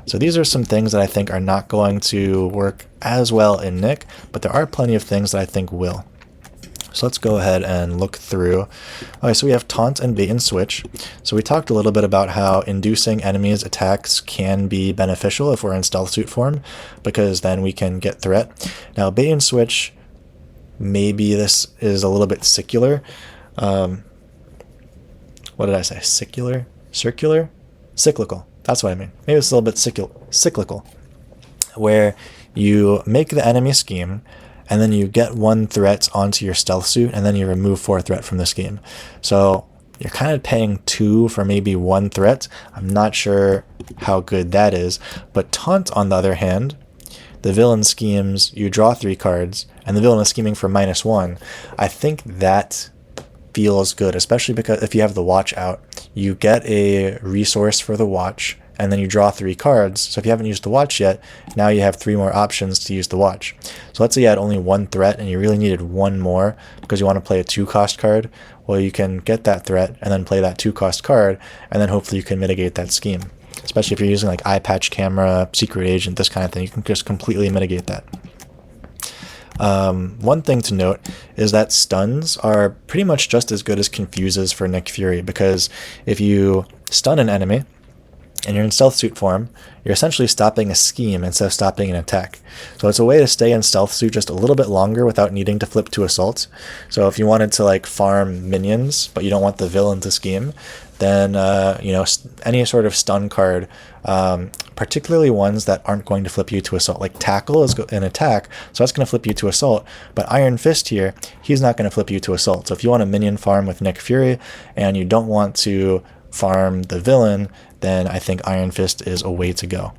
So these are some things that I think are not going to work as well in Nick, but there are plenty of things that I think will. So let's go ahead and look through. Okay, so we have Taunt and Bait and Switch. So we talked a little bit about how inducing enemies' attacks can be beneficial if we're in Stealth Suit form, because then we can get threat. Now Bait and Switch, maybe this is a little bit circular. What did I say? Circular? Circular? Cyclical. That's what I mean. Maybe it's a little bit cyclical, where you make the enemy scheme, and then you get 1 threat onto your Stealth Suit, and then you remove 4 threat from the scheme. So you're kind of paying 2 for maybe 1 threat. I'm not sure how good that is. But Taunt, on the other hand, the villain schemes, you draw 3 cards, and the villain is scheming for -1. I think that feels good, especially because if you have the Watch out, you get a resource for the Watch, and then you draw 3 cards. So if you haven't used the Watch yet, now you have 3 more options to use the Watch. So let's say you had only 1 threat and you really needed 1 more because you want to play a 2-cost card. Well, you can get that threat and then play that 2-cost card, and then hopefully you can mitigate that scheme. Especially if you're using like Eye Patch Camera, Secret Agent, this kind of thing, you can just completely mitigate that. One thing to note is that stuns are pretty much just as good as confuses for Nick Fury, because if you stun an enemy, and you're in Stealth Suit form, you're essentially stopping a scheme instead of stopping an attack. So it's a way to stay in Stealth Suit just a little bit longer without needing to flip to Assault. So if you wanted to like farm minions, but you don't want the villain to scheme, then you know, any sort of stun card, particularly ones that aren't going to flip you to Assault, like Tackle is an attack, so that's going to flip you to Assault, but Iron Fist here, he's not going to flip you to Assault. So if you want a minion farm with Nick Fury, and you don't want to farm the villain, then I think Iron Fist is a way to go.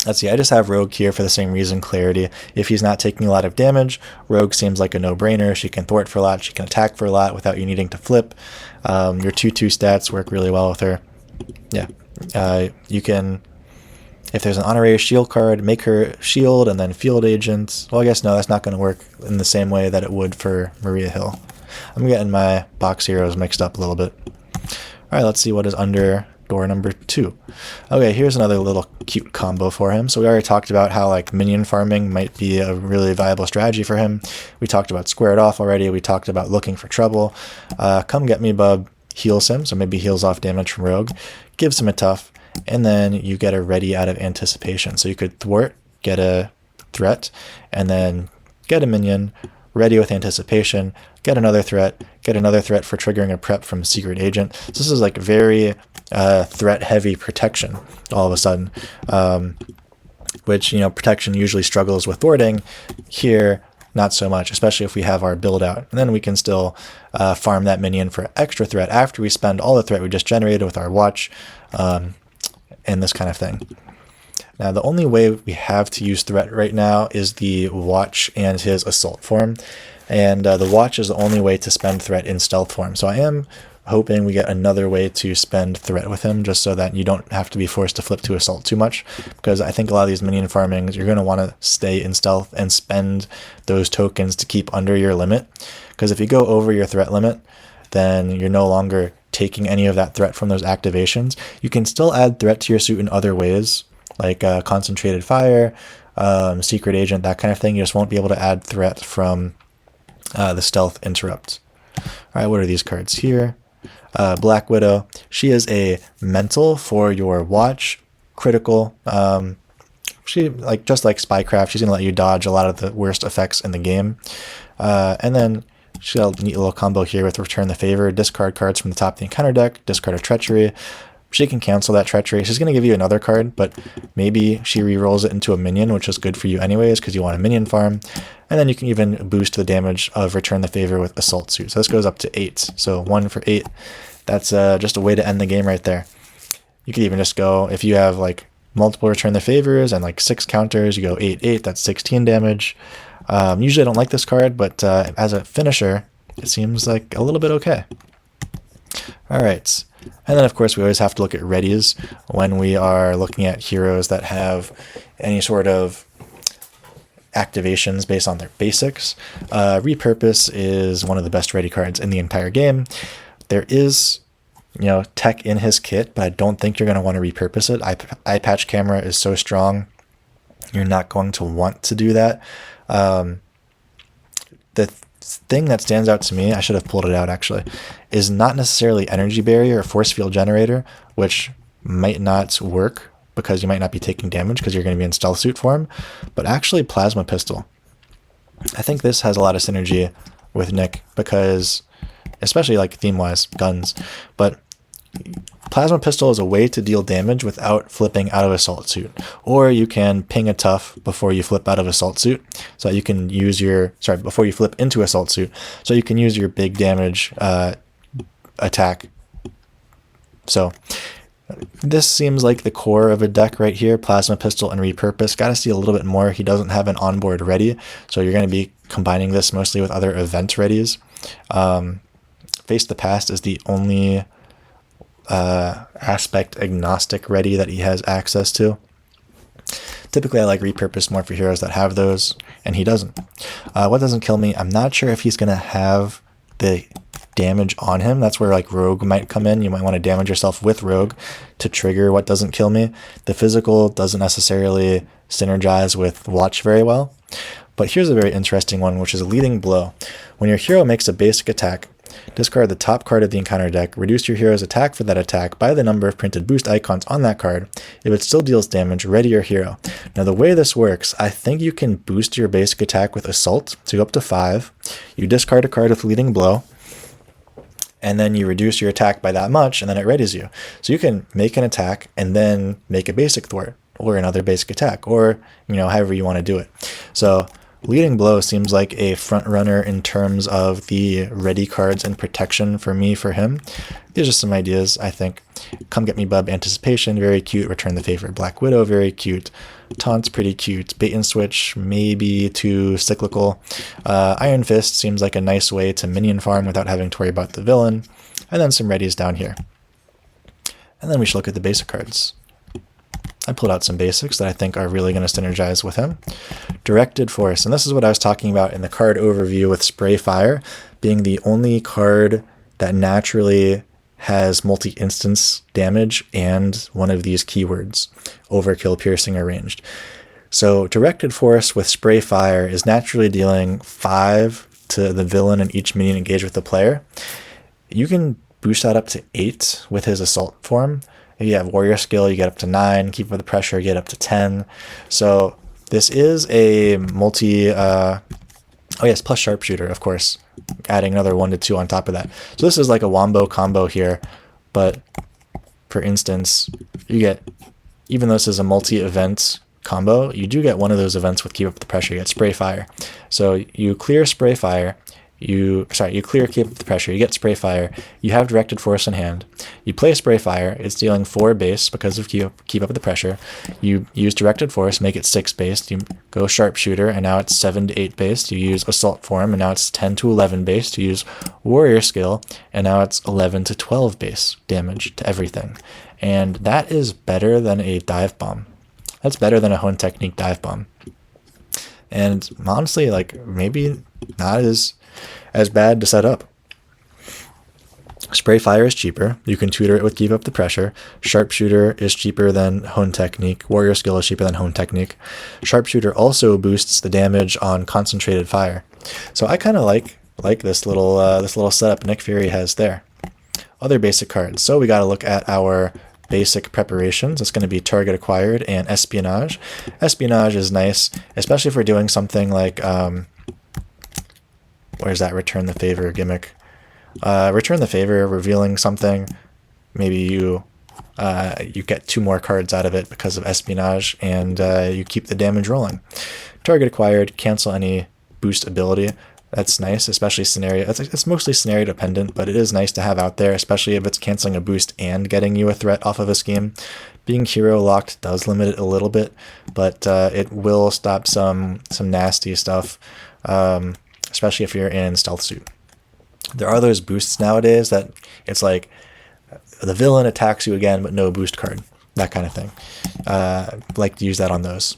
Let's see, I just have Rogue here for the same reason, clarity. If he's not taking a lot of damage, Rogue seems like a no-brainer. She can thwart for a lot, she can attack for a lot without you needing to flip. Your 2/2 stats work really well with her. Yeah, you can, if there's an honorary shield card, make her shield and then field agent. Well, I guess no, that's not going to work in the same way that it would for Maria Hill. I'm getting my box heroes mixed up a little bit. Alright, let's see what is under door number 2. Okay, here's another little cute combo for him. So we already talked about how like minion farming might be a really viable strategy for him. We talked about square it off already. We talked about looking for trouble. Come Get Me Bub heals him, so maybe heals off damage from rogue, gives him a tough, and then you get a ready out of anticipation. So you could thwart, get a threat, and then get a minion, ready with anticipation, get another threat for triggering a prep from secret agent. So this is like very threat heavy protection all of a sudden, which, you know, protection usually struggles with thwarting. Here, not so much, especially if we have our build out. And then we can still farm that minion for extra threat after we spend all the threat we just generated with our watch and this kind of thing. Now, the only way we have to use threat right now is the watch and his assault form. And the watch is the only way to spend threat in stealth form. So I am hoping we get another way to spend threat with him, just so that you don't have to be forced to flip to assault too much, because I think a lot of these minion farmings, you're going to want to stay in stealth and spend those tokens to keep under your limit, because if you go over your threat limit, then you're no longer taking any of that threat from those activations. You can still add threat to your suit in other ways, like concentrated fire, secret agent, that kind of thing. You just won't be able to add threat from the stealth interrupt. All right, what are these cards here? Black Widow. She is a mental for your watch, critical. She just like Spycraft, she's gonna let you dodge a lot of the worst effects in the game. And then she got a neat little combo here with Return the Favor. Discard cards from the top of the encounter deck. Discard a Treachery. She can cancel that Treachery. She's gonna give you another card, but maybe she re-rolls it into a minion, which is good for you anyways because you want a minion farm. And then you can even boost the damage of Return the Favor with Assault Suit. So this goes up to 8. So 1 for 8. That's just a way to end the game right there. You could even just go, if you have like multiple Return the Favors and like 6 counters, you go 8, 8, that's 16 damage. Usually I don't like this card, but as a finisher, it seems like a little bit okay. All right. And then, of course, we always have to look at readies when we are looking at heroes that have any sort of activations based on their basics. Repurpose is one of the best ready cards in the entire game. There is, you know, tech in his kit, but I don't think you're going to want to repurpose it. Eye patch camera is so strong, you're not going to want to do that. The thing that stands out to me, I should have pulled it out actually, is not necessarily energy barrier or force field generator, which might not work because you might not be taking damage because you're going to be in stealth suit form, but actually plasma pistol. I think this has a lot of synergy with Nick because, especially like theme wise, guns, but plasma pistol is a way to deal damage without flipping out of assault suit, or you can ping a tough before you flip out of assault suit, so you can use your, before you flip into assault suit, so you can use your big damage attack. So this seems like the core of a deck right here, plasma pistol and repurpose. Got to see a little bit more. He doesn't have an onboard ready, so you're going to be combining this mostly with other event readies. Face the Past is the only aspect agnostic ready that he has access to. Typically I like repurpose more for heroes that have those, and he doesn't. What doesn't kill me, I'm not sure if he's going to have the damage on him. That's where like rogue might come in. You might want to damage yourself with rogue to trigger what doesn't kill me. The physical doesn't necessarily synergize with watch very well. But here's a very interesting one, which is a leading blow. When your hero makes a basic attack, discard the top card of the encounter deck, reduce your hero's attack for that attack by the number of printed boost icons on that card. If it still deals damage, ready your hero. Now the way this works, I think you can boost your basic attack with assault to go up to 5. You discard a card with leading blow, and then you reduce your attack by that much, and then it readies you. So you can make an attack and then make a basic thwart or another basic attack, or, you know, however you want to do it. So leading blow seems like a front runner in terms of the ready cards and protection for me, for him. These are some ideas, I think. Come Get Me Bub, Anticipation, very cute. Return the Favor, Black Widow, very cute. Taunt's pretty cute. Bait and Switch, maybe too cyclical. Iron Fist seems like a nice way to minion farm without having to worry about the villain. And then some readies down here. And then we should look at the basic cards. I pulled out some basics that I think are really going to synergize with him. Directed Force, and this is what I was talking about in the card overview with Spray Fire being the only card that naturally has multi-instance damage and one of these keywords, overkill, piercing, or ranged. So Directed Force with Spray Fire is naturally dealing 5 to the villain and each minion engaged with the player. You can boost that up to 8 with his Assault form. If you have Warrior Skill, you get up to 9. Keep with the Pressure, you get up to 10. So this is a oh yes, plus Sharpshooter, of course, adding another 1 to 2 on top of that. So this is like a wombo combo here, but for instance, you get, even though this is a multi-event combo, you do get one of those events with Keep Up the Pressure. You get Spray Fire. So you clear Spray Fire, you clear Keep Up the Pressure, you get Spray Fire, you have Directed Force in hand, you play Spray Fire, it's dealing 4 base because of Keep Up the Pressure, you use Directed Force, make it 6 base, you go Sharpshooter, and now it's 7 to 8 base, you use Assault Form, and now it's 10 to 11 base, you use Warrior Skill, and now it's 11 to 12 base damage to everything. And that is better than a Dive Bomb. That's better than a Hone Technique Dive Bomb. And honestly, like, maybe not as bad to set up. Spray Fire is cheaper. You can tutor it with Keep Up the Pressure. Sharpshooter is cheaper than Hone Technique. Warrior Skill is cheaper than Hone Technique. Sharpshooter also boosts the damage on Concentrated Fire. So I kind of like this little setup Nick Fury has there. Other basic cards. So we got to look at our basic preparations. It's going to be Target Acquired and Espionage. Espionage is nice, especially if we're doing something like where's that Return the Favor gimmick? Return the Favor, revealing something. Maybe you get 2 more cards out of it because of Espionage, and you keep the damage rolling. Target Acquired, cancel any boost ability. That's nice, especially scenario. It's mostly scenario dependent, but it is nice to have out there, especially if it's canceling a boost and getting you a threat off of a scheme. Being hero locked does limit it a little bit, but it will stop some nasty stuff, especially if you're in Stealth Suit. There are those boosts nowadays that it's like the villain attacks you again, but no boost card, that kind of thing. Like to use that on those.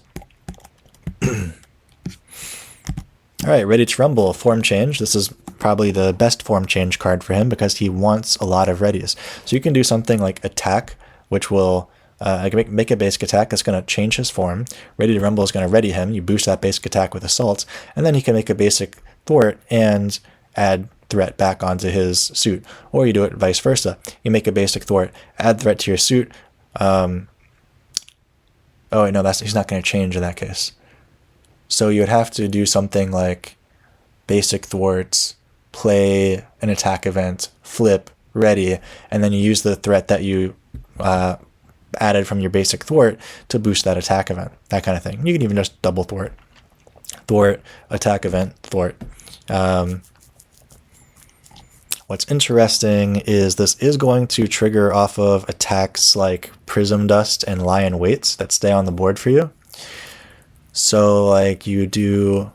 All right, Ready to Rumble, Form Change. This is probably the best Form Change card for him because he wants a lot of readies. So you can do something like Attack, which will make a basic attack that's going to change his form. Ready to Rumble is going to ready him. You boost that basic attack with Assault, and then he can make a basic Thwart and add Threat back onto his suit. Or you do it vice versa. You make a basic Thwart, add Threat to your suit. Oh, no, he's not going to change in that case. So you would have to do something like basic Thwarts, play an attack event, flip, ready, and then you use the threat that you added from your basic Thwart to boost that attack event, that kind of thing. You can even just double Thwart. Thwart, attack event, Thwart. What's interesting is this is going to trigger off of attacks like Prism Dust and Lion Weights that stay on the board for you. So like you do,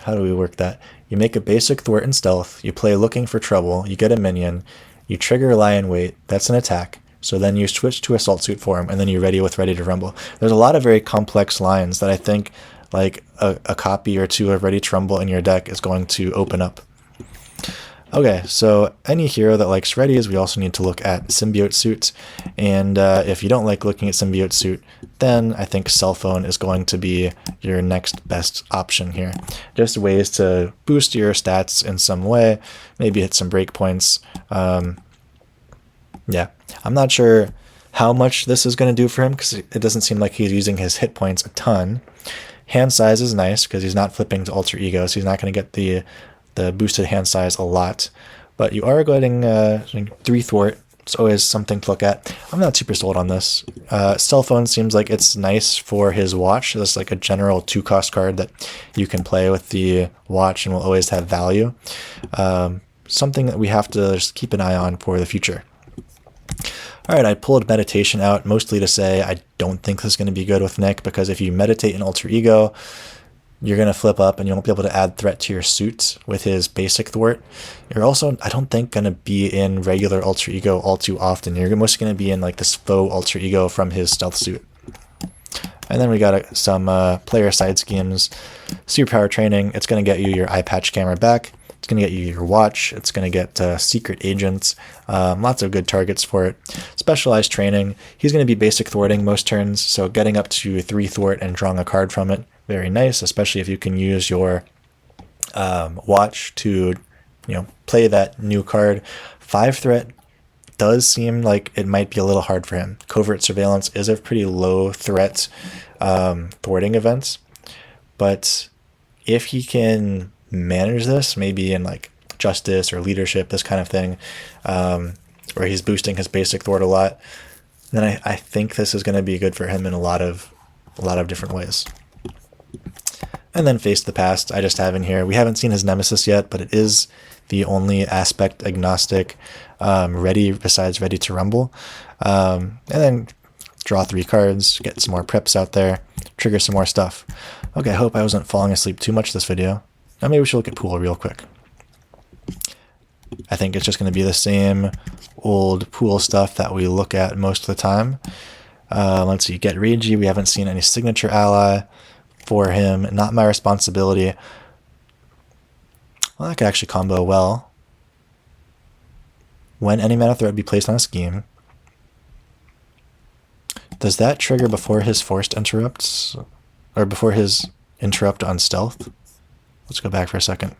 how do we work that? You make a basic Thwart and Stealth, you play Looking for Trouble, you get a minion, you trigger Lion Weight, that's an attack. So then you switch to Assault Suit form, and then you ready with Ready to Rumble. There's a lot of very complex lines that I think like a copy or 2 of Ready to Rumble in your deck is going to open up. Okay, so any hero that likes readies, we also need to look at Symbiote Suits, and if you don't like looking at Symbiote Suit, then I think Cell Phone is going to be your next best option here. Just ways to boost your stats in some way, maybe hit some breakpoints. Yeah, I'm not sure how much this is going to do for him because it doesn't seem like he's using his hit points a ton. Hand size is nice because he's not flipping to Alter Ego, so he's not going to get the boosted hand size a lot, but you are getting 3 Thwart. It's always something to look at. I'm not super sold on this. Cell Phone seems like it's nice for his watch. It's like a general 2-cost card that you can play with the watch and will always have value. Something that we have to just keep an eye on for the future. All right, I pulled Meditation out mostly to say I don't think this is going to be good with Nick because if you meditate in Alter Ego, you're going to flip up and you won't be able to add threat to your suit with his basic Thwart. You're also, I don't think, going to be in regular Alter Ego all too often. You're mostly going to be in like this faux Alter Ego from his Stealth Suit. And then we got some player side schemes. Superpower Training, it's going to get you your eye patch camera back. It's going to get you your watch. It's going to get secret agents. Lots of good targets for it. Specialized training. He's going to be basic thwarting most turns, so getting up to 3 thwart and drawing a card from it, very nice, especially if you can use your watch to, play that new card. 5 threat does seem like it might be a little hard for him. Covert surveillance is a pretty low threat thwarting event, but if he can manage this, maybe in like justice or leadership, this kind of thing, where he's boosting his basic thwart a lot, then I think this is going to be good for him in a lot of different ways. And then Face the Past, I just have in here. We haven't seen his nemesis yet, but it is the only aspect agnostic ready besides Ready to Rumble. And then draw 3 cards, get some more preps out there, trigger some more stuff. Okay, I hope I wasn't falling asleep too much this video. Now maybe we should look at Pool real quick. I think it's just going to be the same old Pool stuff that we look at most of the time. Let's see, Get Ragey. We haven't seen any signature ally for him. Not My Responsibility. Well, that could actually combo well. When any mana threat be placed on a scheme. Does that trigger before his forced interrupts? Or before his interrupt on stealth? Let's go back for a second.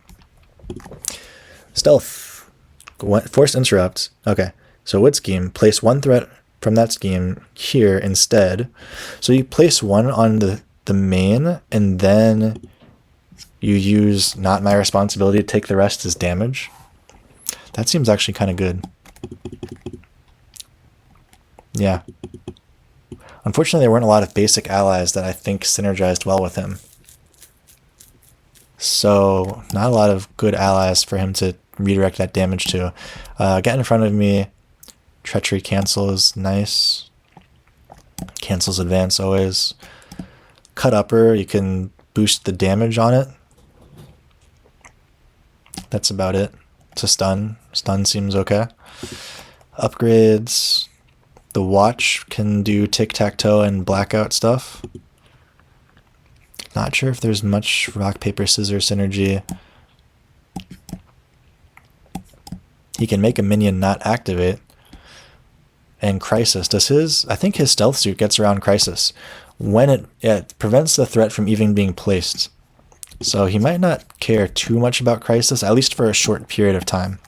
Stealth. Forced interrupt. Okay. So wood scheme. Place 1 threat from that scheme here instead. So you place 1 on the main, and then you use Not My Responsibility to take the rest as damage. That seems actually kind of good. Yeah. Unfortunately, there weren't a lot of basic allies that I think synergized well with him. So, not a lot of good allies for him to redirect that damage to. Get in front of me. Treachery cancel is nice. Cancels advance always. Cut upper, you can boost the damage on it. That's about it. It's a stun. Stun seems okay. Upgrades. The watch can do tic-tac-toe and blackout stuff. Not sure if there's much rock, paper, scissors synergy. He can make a minion not activate. And Crisis. I think his stealth suit gets around Crisis. When it prevents the threat from even being placed. So he might not care too much about Crisis, at least for a short period of time.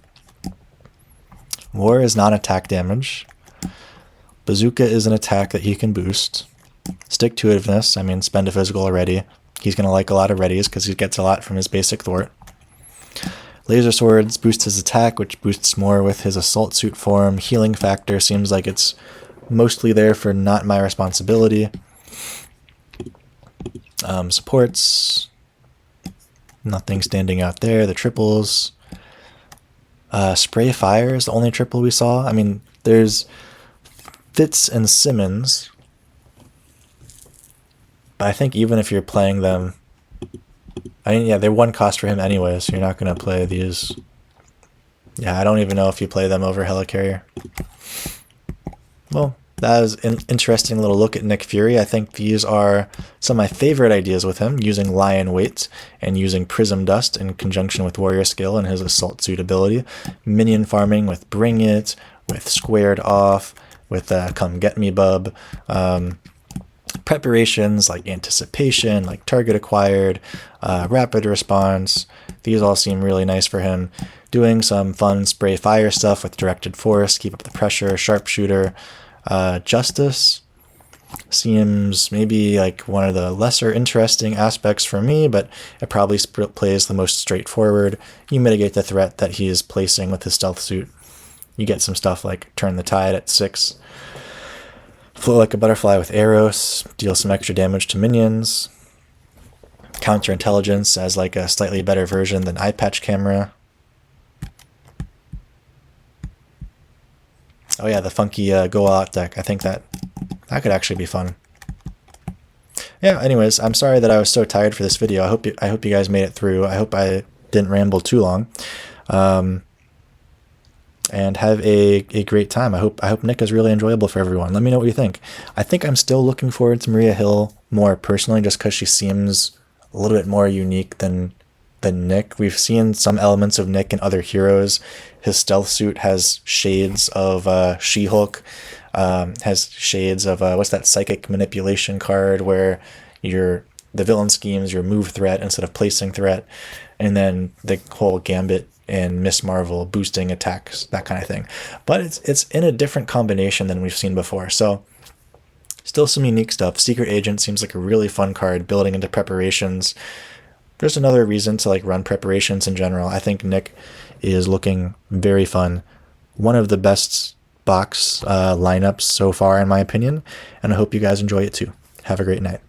War is non-attack damage. Bazooka is an attack that he can boost. Stick-to-itiveness, I mean, spend a physical already. He's going to like a lot of readies because he gets a lot from his basic thwart. Laser Swords boosts his attack, which boosts more with his assault suit form. Healing factor seems like it's mostly there for Not My Responsibility. Supports. Nothing standing out there. The triples. Spray Fire is the only triple we saw. I mean, there's Fitz and Simmons. But I think even if you're playing them, I mean, yeah, they're 1 cost for him anyway, so you're not going to play these. Yeah, I don't even know if you play them over Helicarrier. Well, that is an interesting little look at Nick Fury. I think these are some of my favorite ideas with him, using Lion Weight and using Prism Dust in conjunction with Warrior Skill and his Assault Suit ability. Minion farming with Bring It, with Squared Off, with Come Get Me Bub. Preparations like Anticipation, like Target Acquired, Rapid Response. These all seem really nice for him. Doing some fun Spray Fire stuff with Directed Force, keep up the pressure, Sharpshooter. Justice seems maybe like one of the lesser interesting aspects for me, but it probably plays the most straightforward. You mitigate the threat that he is placing with his stealth suit. You get some stuff like Turn the Tide at 6. Float like a butterfly with Eros, deal some extra damage to minions. Counterintelligence as like a slightly better version than Eye Patch Camera. Oh yeah, the funky Go Out deck. I think that could actually be fun. Yeah, anyways, I'm sorry that I was so tired for this video. I hope you guys made it through. I hope I didn't ramble too long. And have a great time. I hope Nick is really enjoyable for everyone. Let me know what you think. I think I'm still looking forward to Maria Hill more personally, just because she seems a little bit more unique than than Nick. We've seen some elements of Nick in other heroes. His stealth suit has shades of She-Hulk, has shades of what's that psychic manipulation card where the villain schemes your move threat instead of placing threat, and then the whole Gambit and Miss Marvel boosting attacks, that kind of thing. But it's in a different combination than we've seen before. So still some unique stuff. Secret Agent seems like a really fun card, building into preparations. There's another reason to like run preparations in general. I think Nick is looking very fun. One of the best box lineups so far, in my opinion, and I hope you guys enjoy it too. Have a great night.